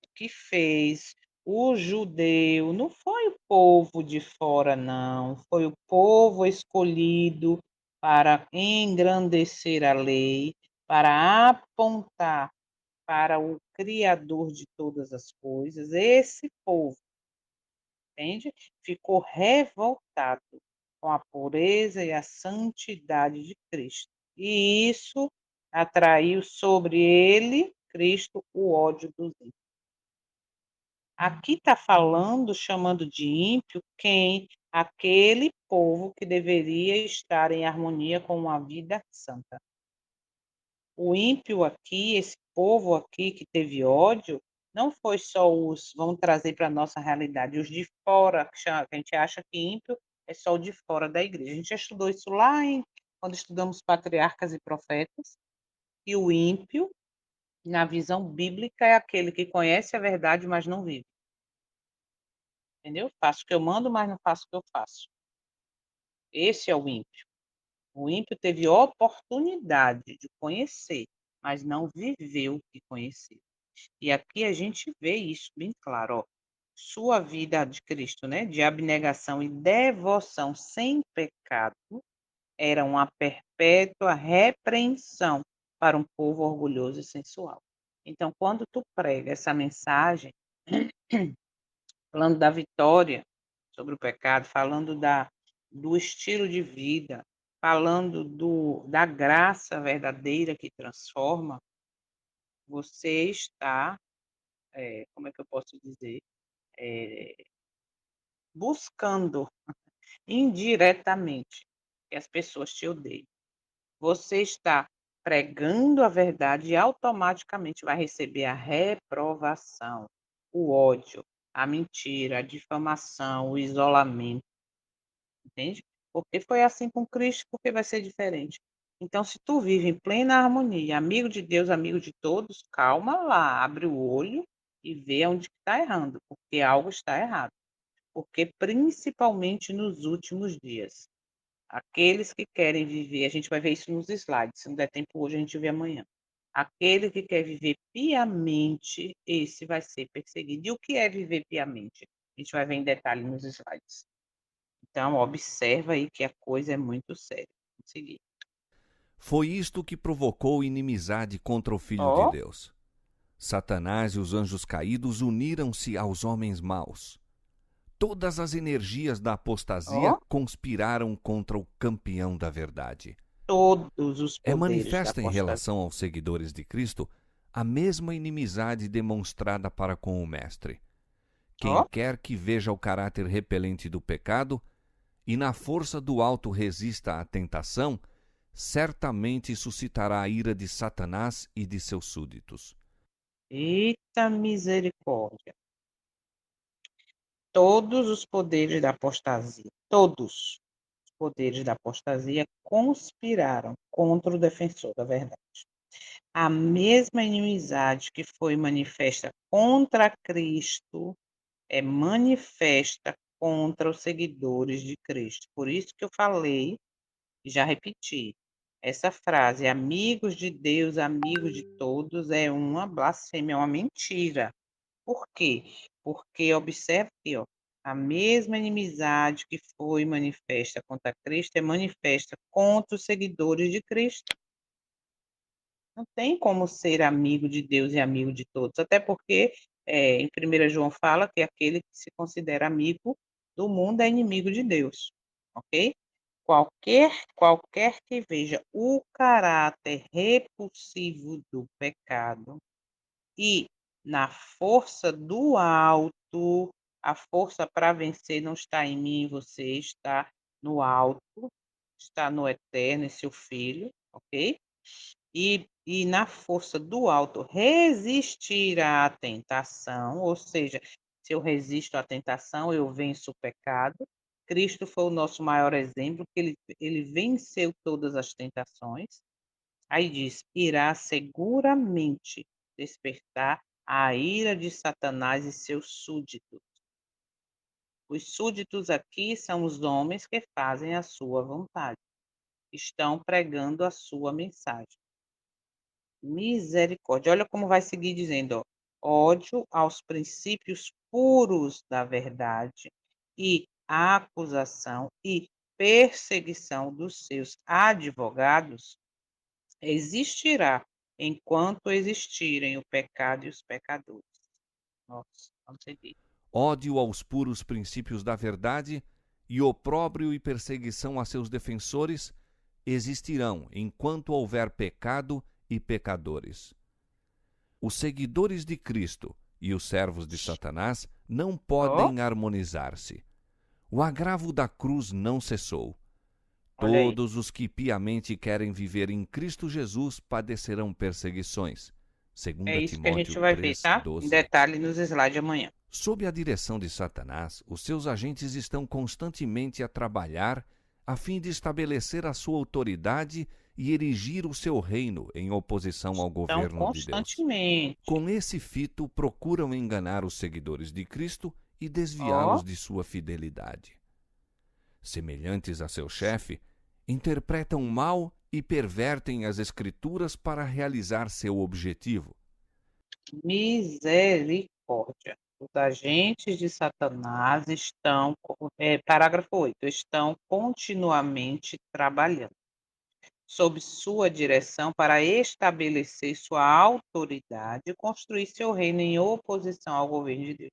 O que fez o judeu não foi o povo de fora, não. Foi o povo escolhido para engrandecer a lei, para apontar para o Criador de todas as coisas. Esse povo, entende? Ficou revoltado com a pureza e a santidade de Cristo. E isso atraiu sobre ele, Cristo, o ódio dos ímpios. Aqui está falando, chamando de ímpio, quem? Aquele povo que deveria estar em harmonia com uma vida santa. O ímpio aqui, esse povo aqui que teve ódio, não foi só os, vamos trazer para a nossa realidade, os de fora, que a gente acha que ímpio é só o de fora da igreja. A gente já estudou isso lá quando estudamos patriarcas e profetas, e o ímpio, na visão bíblica, é aquele que conhece a verdade, mas não vive. Entendeu? Faço o que eu mando, mas não faço o que eu faço. Esse é o ímpio. O ímpio teve oportunidade de conhecer, mas não viveu o que conheceu. E aqui a gente vê isso bem claro, ó. Sua vida de Cristo, né, de abnegação e devoção sem pecado, era uma perpétua repreensão para um povo orgulhoso e sensual. Então, quando tu prega essa mensagem, falando da vitória sobre o pecado, falando do estilo de vida, falando da graça verdadeira que transforma, você está, como é que eu posso dizer, buscando indiretamente que as pessoas te odeiem. Você está pregando a verdade e automaticamente vai receber a reprovação, o ódio, a mentira, a difamação, o isolamento, entende? Porque foi assim com Cristo, porque vai ser diferente. Então, se tu vive em plena harmonia, amigo de Deus, amigo de todos, calma lá, abre o olho e vê onde está errando, porque algo está errado. Porque principalmente nos últimos dias, aqueles que querem viver, a gente vai ver isso nos slides, se não der tempo hoje, a gente vê amanhã. Aquele que quer viver piamente, esse vai ser perseguido. E o que é viver piamente? A gente vai ver em detalhe nos slides. Então, observa aí que a coisa é muito séria. Vamos seguir. Foi isto que provocou inimizade contra o Filho de Ó, Deus. Satanás e os anjos caídos uniram-se aos homens maus. Todas as energias da apostasia ó, conspiraram contra o campeão da verdade. todos os É poderes da manifesta em apostasia. relação aos seguidores de Cristo a mesma inimizade demonstrada para com o Mestre. Quem Ó, quer que veja o caráter repelente do pecado e na força do alto resista à tentação, certamente suscitará a ira de Satanás e de seus súditos. eita misericórdia. Todos os poderes da apostasia, todos os poderes da apostasia conspiraram contra o defensor da verdade. A mesma inimizade que foi manifesta contra Cristo é manifesta contra os seguidores de Cristo. Por isso que eu falei e já repeti. Essa frase, amigos de Deus, amigos de todos, é uma blasfêmia, é uma mentira. Por quê? Porque observe aqui, ó, a mesma inimizade que foi manifesta contra Cristo é manifesta contra os seguidores de Cristo. Não tem como ser amigo de Deus e amigo de todos, até porque em 1 João fala que aquele que se considera amigo do mundo é inimigo de Deus, ok? Qualquer que veja o caráter repulsivo do pecado e na força do alto, a força para vencer não está em mim, em você, está no alto, está no eterno, em seu filho, ok? E na força do alto resistir à tentação, ou seja, se eu resisto à tentação, eu venço o pecado. Cristo foi o nosso maior exemplo, que ele venceu todas as tentações. Aí diz: irá seguramente despertar a ira de Satanás e seus súditos. Os súditos aqui são os homens que fazem a sua vontade, estão pregando a sua mensagem. Misericórdia. Olha como vai seguir dizendo, ó, ódio aos princípios puros da verdade e a acusação e perseguição dos seus advogados existirá enquanto existirem o pecado e os pecadores. Nossa, vamos seguir. Ódio aos puros princípios da verdade e opróbrio e perseguição a seus defensores existirão enquanto houver pecado e pecadores. Os seguidores de Cristo e os servos de Satanás não Ó, podem harmonizar-se. O agravo da cruz não cessou. olha aí. Todos os que piamente querem viver em Cristo Jesus padecerão perseguições. 2 É isso que a gente Timóteo vai ver, tá? Em 3:12. detalhe nos slides amanhã. Sob a direção de Satanás, os seus agentes estão constantemente a trabalhar a fim de estabelecer a sua autoridade e erigir o seu reino em oposição ao Então, governo de Deus. constantemente. Com esse fito, procuram enganar os seguidores de Cristo e Ó, desviá-los de sua fidelidade. Semelhantes a seu chefe, interpretam mal e pervertem as Escrituras para realizar seu objetivo. misericórdia. Os agentes de Satanás estão, parágrafo 8, estão continuamente trabalhando sob sua direção para estabelecer sua autoridade e construir seu reino em oposição ao governo de Deus.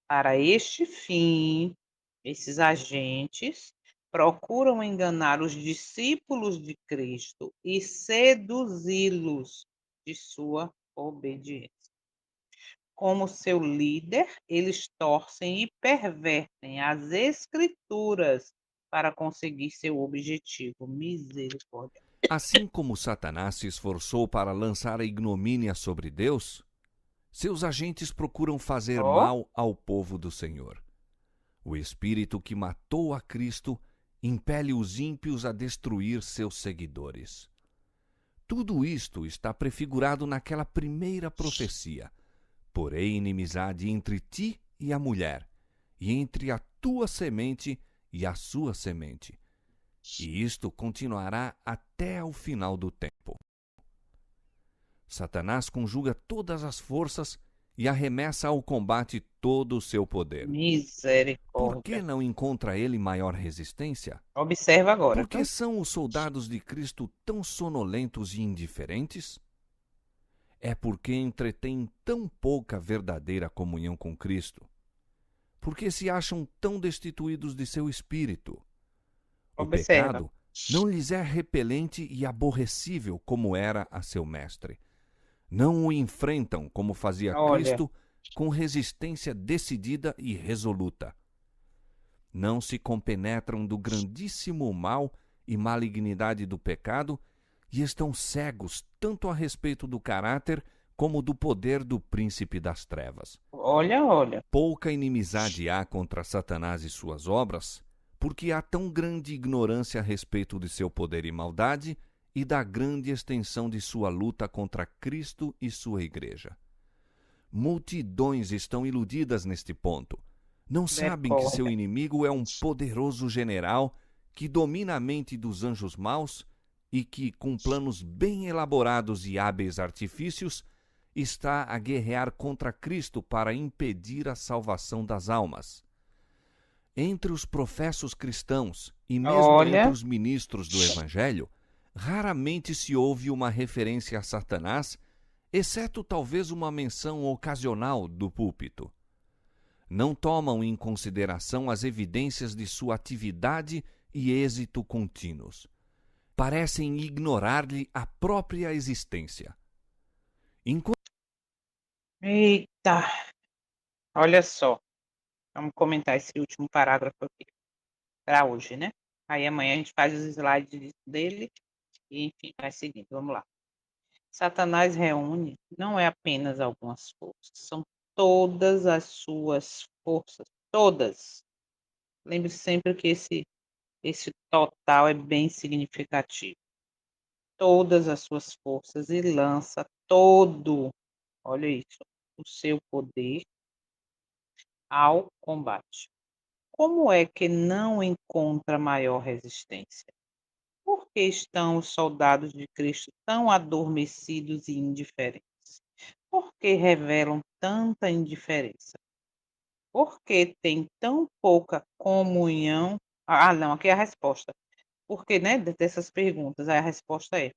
Para este fim, esses agentes procuram enganar os discípulos de Cristo e seduzi-los de sua obediência. Como seu líder, eles torcem e pervertem as escrituras para conseguir seu objetivo. Misericórdia. Assim como Satanás se esforçou para lançar a ignomínia sobre Deus, seus agentes procuram fazer Ó, mal ao povo do Senhor. O espírito que matou a Cristo impele os ímpios a destruir seus seguidores. Tudo isto está prefigurado naquela primeira profecia. Porém, inimizade entre ti e a mulher, e entre a tua semente e a sua semente. E isto continuará até o final do tempo. Satanás conjuga todas as forças e arremessa ao combate todo o seu poder. Por Misericórdia. que não encontra ele maior resistência? Observa agora. Por que são os soldados de Cristo tão sonolentos e indiferentes? É porque entretêm tão pouca verdadeira comunhão com Cristo. Porque se acham tão destituídos de seu espírito. O Observa. pecado não lhes é repelente e aborrecível como era a seu mestre. Não o enfrentam como fazia Cristo, com resistência decidida e resoluta. Não se compenetram do grandíssimo mal e malignidade do pecado e estão cegos tanto a respeito do caráter como do poder do príncipe das trevas. Olha. Pouca inimizade há contra Satanás e suas obras, porque há tão grande ignorância a respeito de seu poder e maldade e da grande extensão de sua luta contra Cristo e sua igreja. Multidões estão iludidas neste ponto. Não sabem que seu inimigo é um poderoso general que domina a mente dos anjos maus e que, com planos bem elaborados e hábeis artifícios, está a guerrear contra Cristo para impedir a salvação das almas. Entre os professos cristãos e mesmo entre os ministros do Evangelho, raramente se ouve uma referência a Satanás, exceto talvez uma menção ocasional do púlpito. Não tomam em consideração as evidências de sua atividade e êxito contínuos. Parecem ignorar-lhe a própria existência. Eita! Olha só. Vamos comentar esse último parágrafo aqui para hoje, né? Aí amanhã a gente faz os slides dele e, enfim, vai seguindo. Vamos lá. Satanás reúne não é apenas algumas forças, são todas as suas forças, todas. Lembre sempre que esse total é bem significativo. Todas as suas forças e lança todo, olha isso, o seu poder ao combate. Como é que não encontra maior resistência? Por que estão os soldados de Cristo tão adormecidos e indiferentes? Por que revelam tanta indiferença? Por que tem tão pouca comunhão? Não, aqui é a resposta. Por que, né, dessas perguntas, aí a resposta é: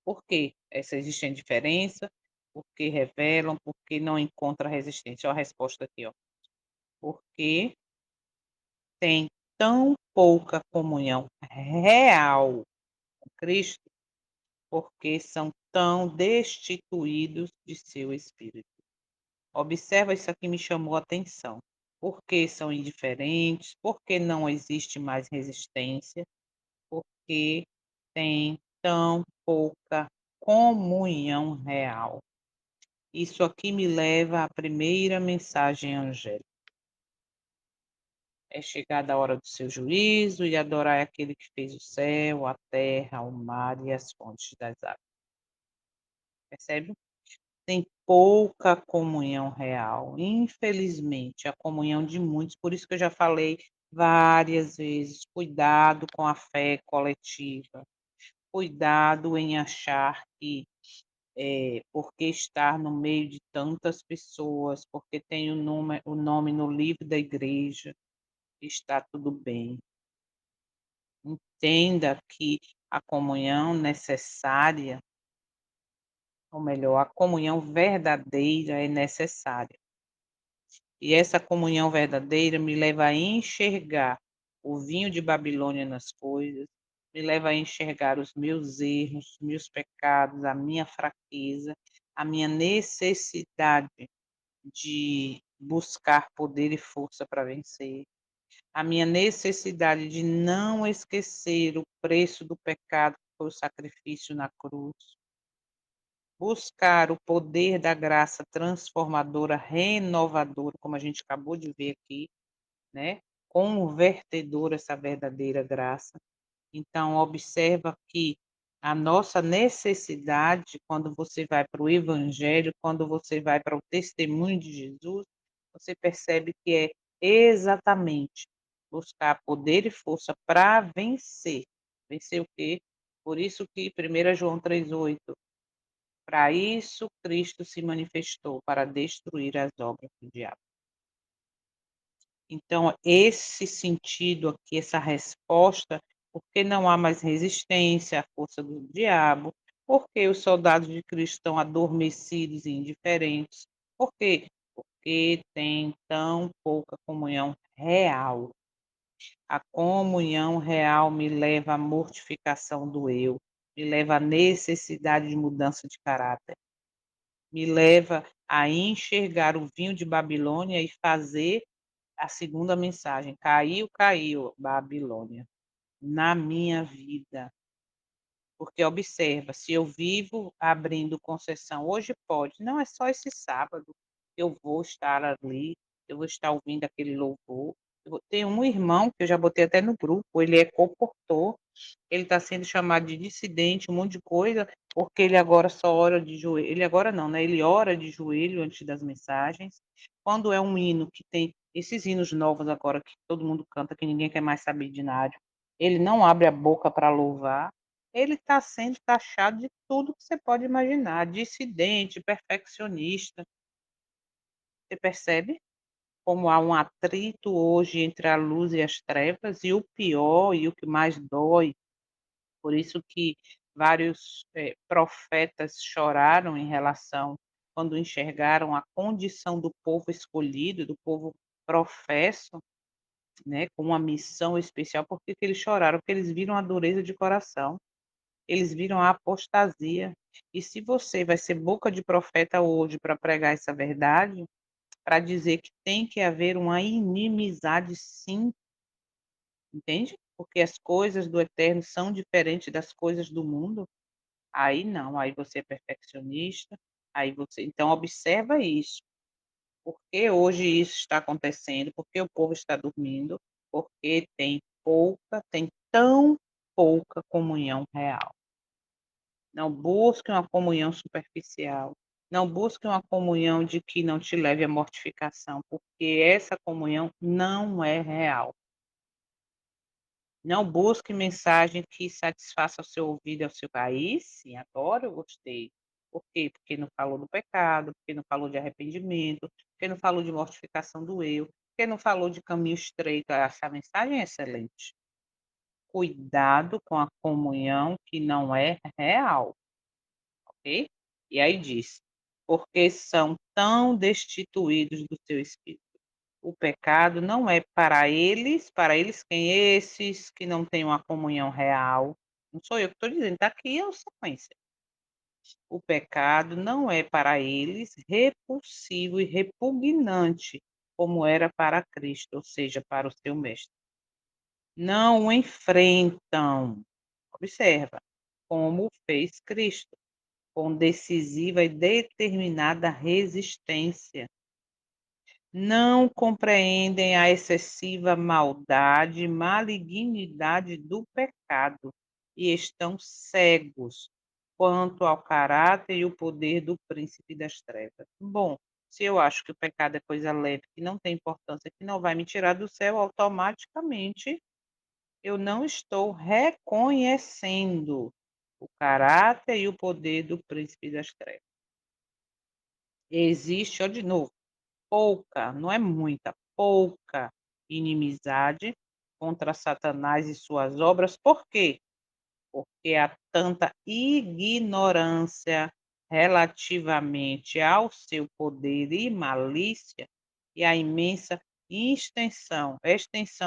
por que essa existe indiferença? Por que revelam? Por que não encontra resistência? Olha a resposta aqui, ó. Porque tem tão pouca comunhão real com Cristo, porque são tão destituídos de seu espírito. Observa, isso aqui me chamou a atenção. Por que são indiferentes? Por que não existe mais resistência? Porque tem tão pouca comunhão real. Isso aqui me leva à primeira mensagem angélica. É chegada a hora do seu juízo e adorar aquele que fez o céu, a terra, o mar e as fontes das águas. Percebe? Tem pouca comunhão real. Infelizmente, a comunhão de muitos, por isso que eu já falei várias vezes, cuidado com a fé coletiva. Cuidado em achar que porque estar no meio de tantas pessoas, porque tem o nome no livro da igreja, está tudo bem. Entenda que a comunhão necessária, ou melhor, a comunhão verdadeira é necessária. E essa comunhão verdadeira me leva a enxergar o vinho de Babilônia nas coisas, me leva a enxergar os meus erros, os meus pecados, a minha fraqueza, a minha necessidade de buscar poder e força para vencer, a minha necessidade de não esquecer o preço do pecado que foi o sacrifício na cruz, buscar o poder da graça transformadora, renovadora, como a gente acabou de ver aqui, né? Convertedora essa verdadeira graça. Então, observa que A nossa necessidade, quando você vai para o evangelho, quando você vai para o testemunho de Jesus, você percebe que é exatamente buscar poder e força para vencer. Vencer o quê? Por isso que 1 João 3,8, para isso Cristo se manifestou, para destruir as obras do diabo. Então, esse sentido aqui, essa resposta, porque não há mais resistência à força do diabo, porque os soldados de Cristo estão adormecidos e indiferentes. Por quê? Porque tem tão pouca comunhão real. A comunhão real me leva à mortificação do eu, me leva à necessidade de mudança de caráter, me leva a enxergar o vinho de Babilônia e fazer a segunda mensagem: caiu, caiu, Babilônia, na minha vida. Porque observa, se eu vivo abrindo concessão, hoje pode, não é só esse sábado, eu vou estar ali, eu vou estar ouvindo aquele louvor. Tem um irmão que eu já botei até no grupo, ele é comportor, ele está sendo chamado de dissidente, um monte de coisa, porque ele agora só ora de joelho. Ele agora não, né? Ele ora de joelho antes das mensagens. Quando é um hino que tem esses hinos novos agora que todo mundo canta, que ninguém quer mais saber de nada, ele não abre a boca para louvar. Ele está sendo taxado de tudo que você pode imaginar, dissidente, perfeccionista. Você percebe como há um atrito hoje entre a luz e as trevas, e o pior e o que mais dói, por isso que vários profetas choraram em relação, quando enxergaram a condição do povo escolhido, do povo professo, né, com uma missão especial. Por que que eles choraram? Porque eles viram a dureza de coração, eles viram a apostasia. E se você vai ser boca de profeta hoje para pregar essa verdade, para dizer que tem que haver uma inimizade, sim, entende? Porque as coisas do eterno são diferentes das coisas do mundo. Aí não, aí você é perfeccionista, aí você, então observa isso. Por que hoje isso está acontecendo? Por que o povo está dormindo? Porque tem tão pouca comunhão real. Não busque uma comunhão superficial. Não busque uma comunhão de que não te leve à mortificação, porque essa comunhão não é real. Não busque mensagem que satisfaça o seu ouvido e ao seu aí sim, agora eu gostei. Por quê? Porque não falou do pecado, porque não falou de arrependimento, porque não falou de mortificação do eu, porque não falou de caminho estreito. Essa mensagem é excelente. Cuidado com a comunhão que não é real, ok? E aí diz, porque são tão destituídos do seu espírito. O pecado não é para eles quem? Esses que não têm uma comunhão real. Não sou eu que estou dizendo, está aqui a sequência. O pecado não é para eles repulsivo e repugnante, como era para Cristo, ou seja, para o seu mestre. Não o enfrentam, observa, como fez Cristo, com decisiva e determinada resistência. Não compreendem a excessiva maldade e malignidade do pecado e estão cegos quanto ao caráter e o poder do príncipe das trevas. Bom, se eu acho que o pecado é coisa leve, que não tem importância, que não vai me tirar do céu, automaticamente eu não estou reconhecendo o caráter e o poder do príncipe das trevas. Existe, ó, de novo, pouca, não é muita, pouca inimizade contra Satanás e suas obras. Por quê? Porque há tanta ignorância relativamente ao seu poder e malícia e a imensa extensão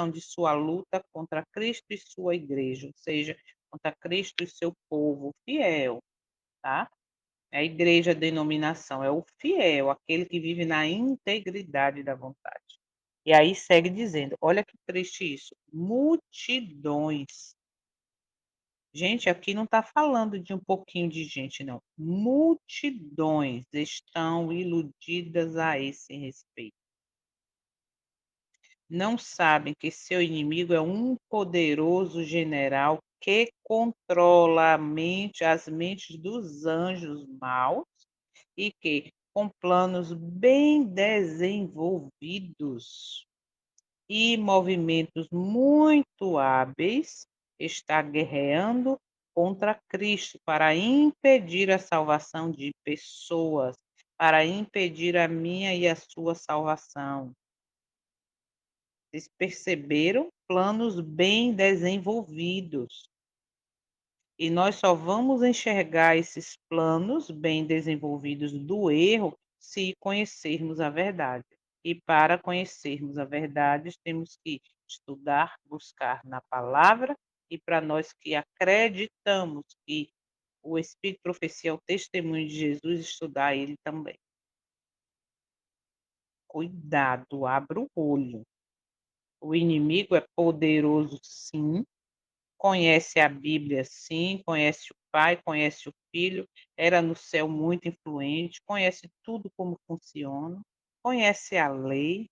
de sua luta contra Cristo e sua igreja, ou seja, contra Cristo e seu povo fiel, tá? A igreja, a denominação, é o fiel, aquele que vive na integridade da vontade. E aí segue dizendo, olha que triste isso, multidões. Gente, aqui não está falando de um pouquinho de gente, não. Multidões estão iludidas a esse respeito. Não sabem que seu inimigo é um poderoso general que controla as mentes dos anjos maus e que, com planos bem desenvolvidos e movimentos muito hábeis, está guerreando contra Cristo para impedir a salvação de pessoas, para impedir a minha e a sua salvação. Vocês perceberam? Planos bem desenvolvidos. E nós só vamos enxergar esses planos bem desenvolvidos do erro se conhecermos a verdade. E para conhecermos a verdade, temos que estudar, buscar na palavra, e para nós que acreditamos que o Espírito de Profecia é o testemunho de Jesus, estudar ele também. Cuidado, abra o olho. O inimigo é poderoso, sim. Conhece a Bíblia, sim. Conhece o Pai, conhece o Filho. Era no céu muito influente. Conhece tudo como funciona. Conhece a lei.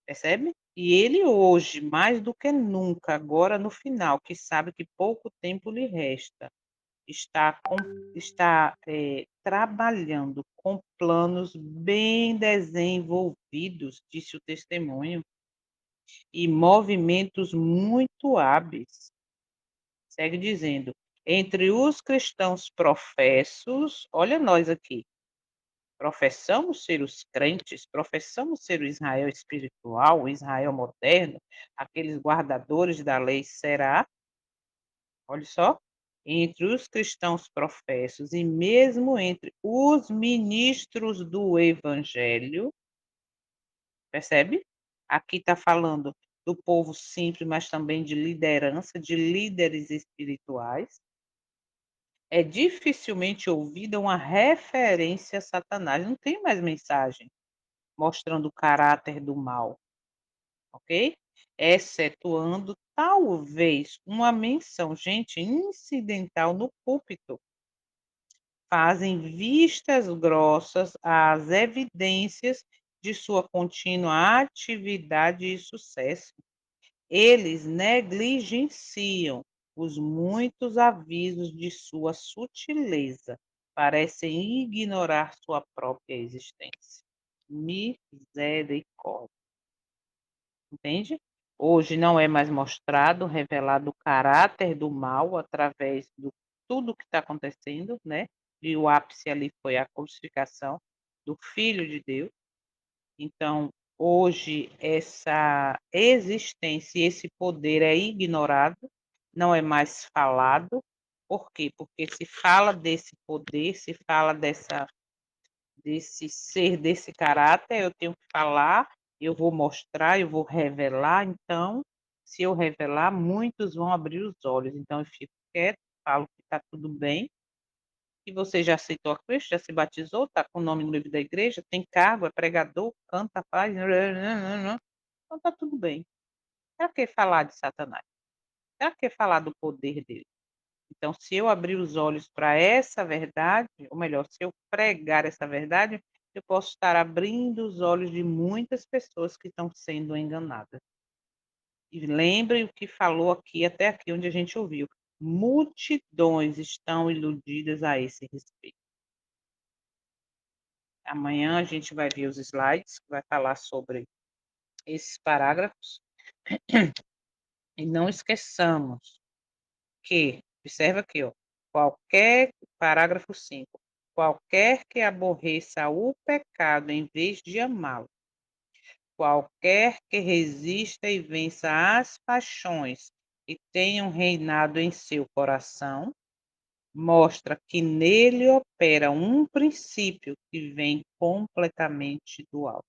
Percebe? E ele hoje, mais do que nunca, agora no final, que sabe que pouco tempo lhe resta, está trabalhando com planos bem desenvolvidos, disse o testemunho, e movimentos muito hábeis. Segue dizendo, entre os cristãos professos, olha nós aqui, professamos ser os crentes, professamos ser o Israel espiritual, o Israel moderno, aqueles guardadores da lei, será? Olha só, entre os cristãos professos e mesmo entre os ministros do evangelho, percebe? Aqui está falando do povo simples, mas também de liderança, de líderes espirituais. É dificilmente ouvida uma referência a Satanás. Não tem mais mensagem mostrando o caráter do mal, ok? Excetuando talvez uma menção, gente, incidental no púlpito. Fazem vistas grossas às evidências de sua contínua atividade e sucesso. Eles negligenciam os muitos avisos de sua sutileza, parecem ignorar sua própria existência. Misericórdia. Entende? Hoje não é mais mostrado, revelado o caráter do mal através de tudo que está acontecendo, né? E o ápice ali foi a crucificação do Filho de Deus. Então, hoje, essa existência e esse poder é ignorado, não é mais falado. Por quê? Porque se fala desse poder, se fala desse ser, desse caráter, eu tenho que falar, eu vou mostrar, eu vou revelar. Então, se eu revelar, muitos vão abrir os olhos. Então, eu fico quieto, falo que está tudo bem, que você já aceitou a Cristo, já se batizou, está com o nome no livro da igreja, tem cargo, é pregador, canta, faz, então está tudo bem. Para que falar de Satanás? Para que falar do poder dele? Então, se eu abrir os olhos para essa verdade, ou melhor, se eu pregar essa verdade, eu posso estar abrindo os olhos de muitas pessoas que estão sendo enganadas. E lembrem o que falou aqui, até aqui onde a gente ouviu. Multidões estão iludidas a esse respeito. Amanhã a gente vai ver os slides, que vai falar sobre esses parágrafos. E não esqueçamos que, observa aqui, ó, parágrafo 5, qualquer que aborreça o pecado em vez de amá-lo, qualquer que resista e vença as paixões que tenham reinado em seu coração, mostra que nele opera um princípio que vem completamente do alto.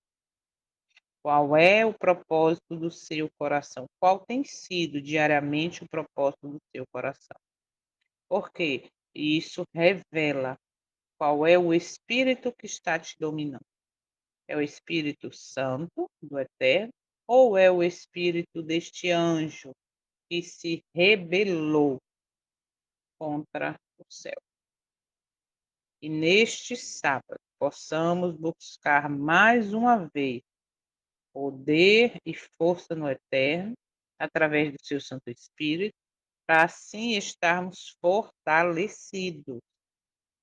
Qual é o propósito do seu coração? Qual tem sido diariamente o propósito do seu coração? Porque isso revela qual é o espírito que está te dominando. É o Espírito Santo do Eterno ou é o espírito deste anjo que se rebelou contra o céu? E neste sábado possamos buscar mais uma vez poder e força no Eterno, através do seu Santo Espírito, para assim estarmos fortalecidos.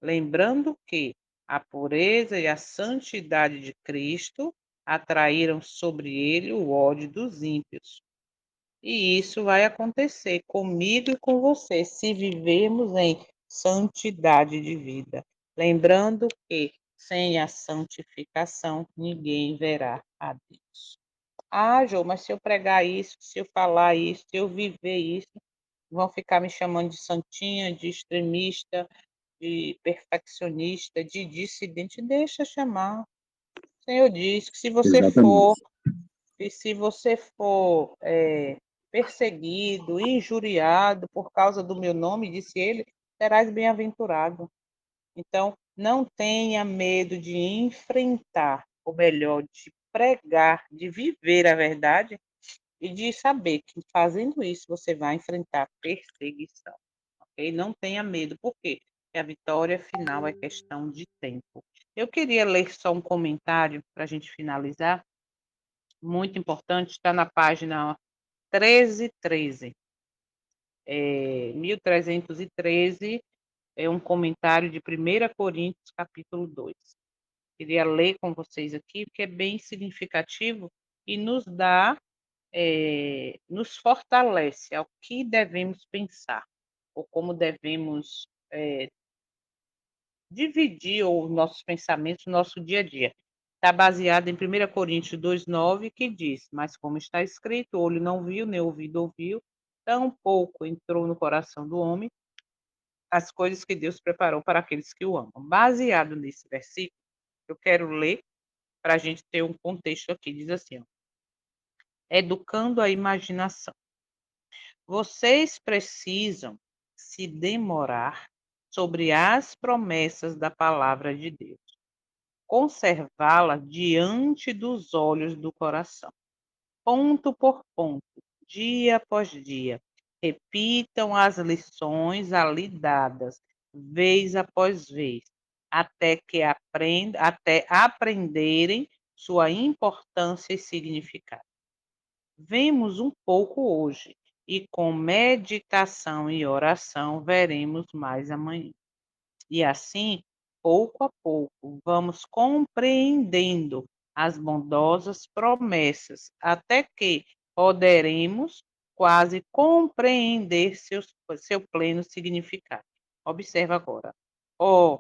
Lembrando que a pureza e a santidade de Cristo atraíram sobre ele o ódio dos ímpios. E isso vai acontecer comigo e com você, se vivermos em santidade de vida. Lembrando que sem a santificação ninguém verá a Deus. Ah, Jô, mas se eu pregar isso, se eu falar isso, se eu viver isso, vão ficar me chamando de santinha, de extremista, de perfeccionista, de dissidente. Deixa chamar. O Senhor diz que Exatamente. se você for perseguido, injuriado por causa do meu nome, disse ele, serás bem-aventurado. Então, não tenha medo de enfrentar, ou melhor, de pregar, de viver a verdade e de saber que fazendo isso você vai enfrentar perseguição. Ok? Não tenha medo. Por quê? Porque a vitória final é questão de tempo. Eu queria ler só um comentário para a gente finalizar, muito importante, está na página 1313. 1313 é um comentário de 1 Coríntios, capítulo 2. Queria ler com vocês aqui, porque é bem significativo e nos fortalece ao que devemos pensar, ou como devemos dividir os nossos pensamentos no nosso dia a dia. Está baseado em 1 Coríntios 2,9, que diz: Mas como está escrito, o olho não viu, nem o ouvido ouviu, tampouco entrou no coração do homem as coisas que Deus preparou para aqueles que o amam. Baseado nesse versículo, eu quero ler para a gente ter um contexto aqui. Diz assim, ó, educando a imaginação. Vocês precisam se demorar sobre as promessas da palavra de Deus, conservá-la diante dos olhos do coração, ponto por ponto, dia após dia. Repitam as lições ali dadas, vez após vez, até aprenderem sua importância e significado. Vemos um pouco hoje e com meditação e oração veremos mais amanhã. E assim, pouco a pouco, vamos compreendendo as bondosas promessas, até que poderemos quase compreender seu pleno significado. Observa agora. Oh,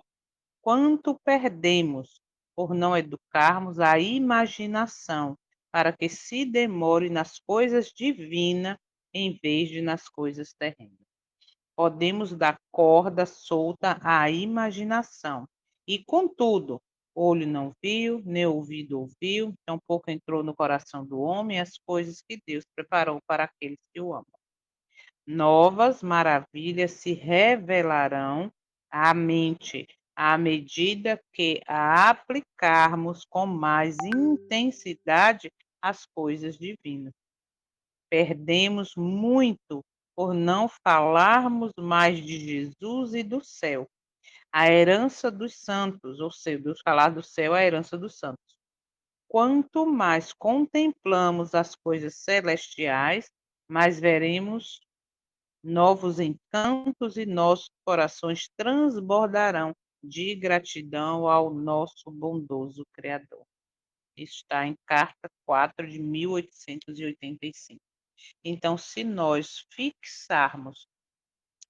quanto perdemos por não educarmos a imaginação para que se demore nas coisas divinas em vez de nas coisas terrenas. Podemos dar corda solta à imaginação. E, contudo, olho não viu, nem ouvido ouviu, tampouco entrou no coração do homem as coisas que Deus preparou para aqueles que o amam. Novas maravilhas se revelarão à mente à medida que a aplicarmos com mais intensidade as coisas divinas. Perdemos muito por não falarmos mais de Jesus e do céu, a herança dos santos, ou seja, Deus falar do céu, a herança dos santos. Quanto mais contemplamos as coisas celestiais, mais veremos novos encantos e nossos corações transbordarão de gratidão ao nosso bondoso Criador. Isso está em Carta 4 de 1885. Então, se nós fixarmos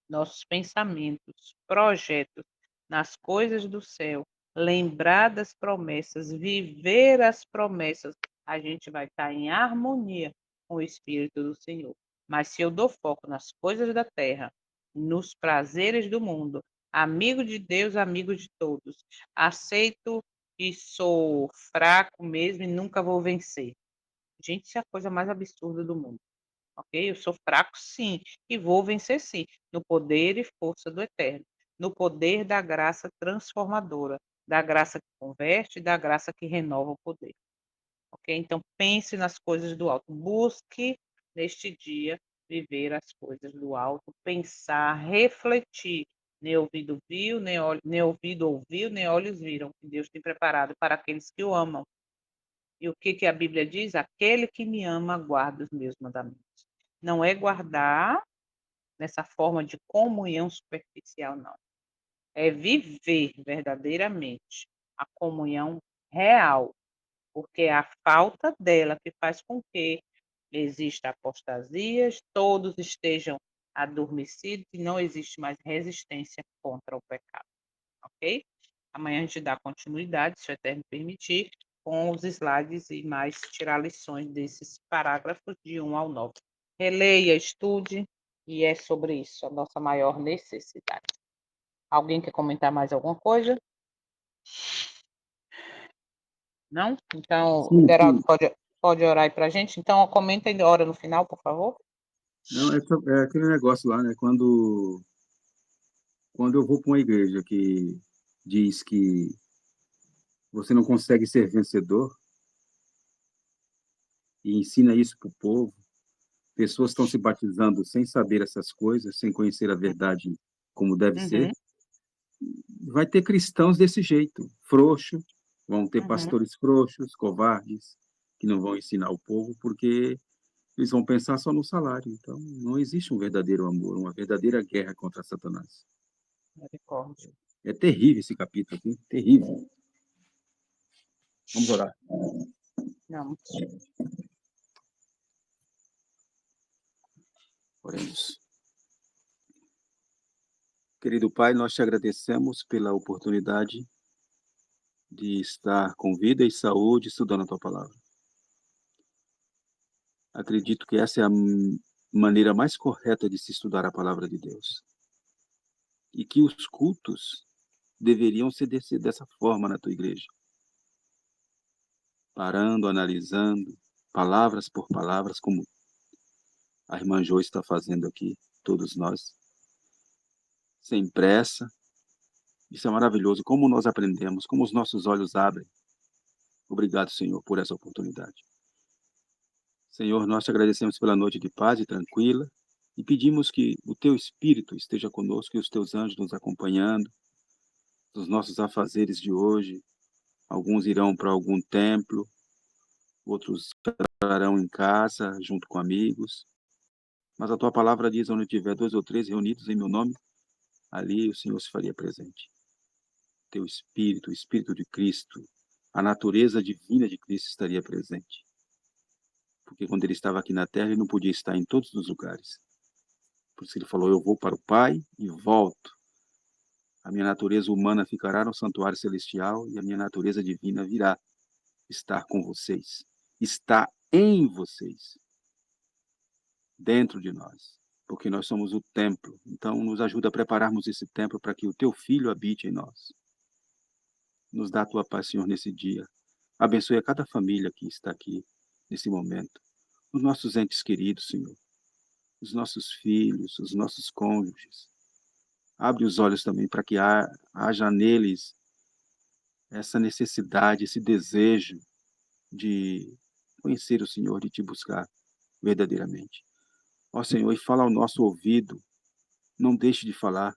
nossos pensamentos, projetos nas coisas do céu, lembrar das promessas, viver as promessas, a gente vai estar em harmonia com o Espírito do Senhor. Mas se eu dou foco nas coisas da terra, nos prazeres do mundo, amigo de Deus, amigo de todos, aceito que sou fraco mesmo e nunca vou vencer. Gente, isso é a coisa mais absurda do mundo. Ok? Eu sou fraco, sim, e vou vencer, sim, no poder e força do Eterno, no poder da graça transformadora, da graça que converte, da graça que renova o poder. Ok? Então, pense nas coisas do alto. Busque, neste dia, viver as coisas do alto, pensar, refletir. Nem ouvido viu, nem ouvido ouviu, nem olhos viram, que Deus tem preparado para aqueles que o amam. E o que a Bíblia diz? Aquele que me ama guarda os meus mandamentos. Não é guardar nessa forma de comunhão superficial, não. É viver verdadeiramente a comunhão real, porque é a falta dela que faz com que exista apostasias, todos estejam adormecidos e não existe mais resistência contra o pecado, ok? Amanhã a gente dá continuidade, se o Eterno permitir, com os slides e mais tirar lições desses parágrafos de 1 ao 9. Releia, estude, e é sobre isso a nossa maior necessidade. Alguém quer comentar mais alguma coisa? Não? Então, Sim, Geraldo sim. pode orar aí para a gente? Então, comenta e ora no final, por favor. Não, é aquele negócio lá, né? Quando eu vou para uma igreja que diz que você não consegue ser vencedor e ensina isso para o povo, pessoas estão se batizando sem saber essas coisas, sem conhecer a verdade como deve ser, Uhum, vai ter cristãos desse jeito, frouxo, vão ter uhum. pastores frouxos, covardes, que não vão ensinar o povo, porque eles vão pensar só no salário. Então, não existe um verdadeiro amor, uma verdadeira guerra contra Satanás. Misericórdia. É terrível esse capítulo aqui, terrível. Vamos orar. Não, Oremos. Querido Pai, nós te agradecemos pela oportunidade de estar com vida e saúde estudando a tua palavra. Acredito que essa é a maneira mais correta de se estudar a palavra de Deus. E que os cultos deveriam ser dessa forma na tua igreja. Parando, analisando, palavras por palavras, como a irmã Jo está fazendo aqui, todos nós. Sem pressa. Isso é maravilhoso. Como nós aprendemos, como os nossos olhos abrem. Obrigado, Senhor, por essa oportunidade. Senhor, nós te agradecemos pela noite de paz e tranquila e pedimos que o teu Espírito esteja conosco e os teus anjos nos acompanhando nos nossos afazeres de hoje. Alguns irão para algum templo, outros estarão em casa, junto com amigos. Mas a tua palavra diz, onde tiver 2 ou 3 reunidos em meu nome, ali o Senhor se faria presente. Teu Espírito, o Espírito de Cristo, a natureza divina de Cristo estaria presente. Porque quando ele estava aqui na terra, ele não podia estar em todos os lugares. Por isso ele falou, eu vou para o Pai e volto. A minha natureza humana ficará no santuário celestial e a minha natureza divina virá estar com vocês. Está em vocês. Dentro de nós. Porque nós somos o templo. Então, nos ajuda a prepararmos esse templo para que o teu Filho habite em nós. Nos dá a tua paz, Senhor, nesse dia. Abençoe a cada família que está aqui, nesse momento. Os nossos entes queridos, Senhor. Os nossos filhos, os nossos cônjuges. Abre os olhos também para que haja neles essa necessidade, esse desejo de conhecer o Senhor, de te buscar verdadeiramente. Ó Senhor, e fala ao nosso ouvido, não deixe de falar.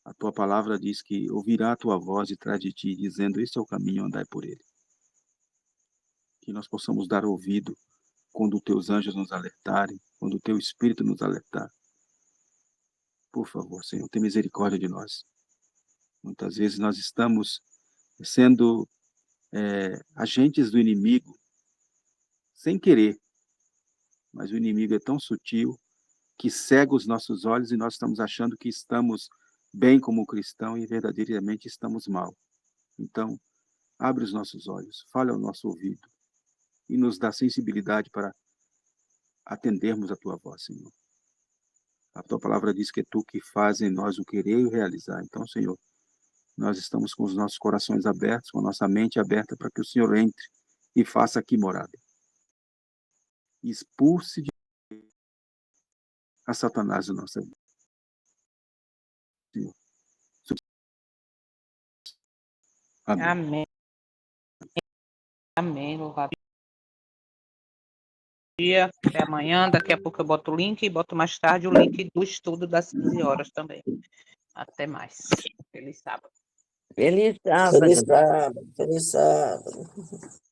A tua palavra diz que ouvirá a tua voz de trás de ti, dizendo, este é o caminho, andai por ele. Que nós possamos dar ouvido quando os teus anjos nos alertarem, quando o teu Espírito nos alertar. Por favor, Senhor, tenha misericórdia de nós. Muitas vezes nós estamos sendo agentes do inimigo, sem querer, mas o inimigo é tão sutil que cega os nossos olhos e nós estamos achando que estamos bem como cristão e verdadeiramente estamos mal. Então, abre os nossos olhos, fale ao nosso ouvido e nos dá sensibilidade para atendermos a tua voz, Senhor. A tua palavra diz que é tu que faz em nós o querer e o realizar. Então, Senhor, nós estamos com os nossos corações abertos, com a nossa mente aberta para que o Senhor entre e faça aqui morada. Expulse de a Satanás da nossa vida. Senhor. Amém. amém. Amém, louvado. Dia, até amanhã. Daqui a pouco eu boto o link e boto mais tarde o link do estudo das 15 horas também. Até mais. Feliz sábado. Feliz sábado. Feliz sábado, feliz sábado.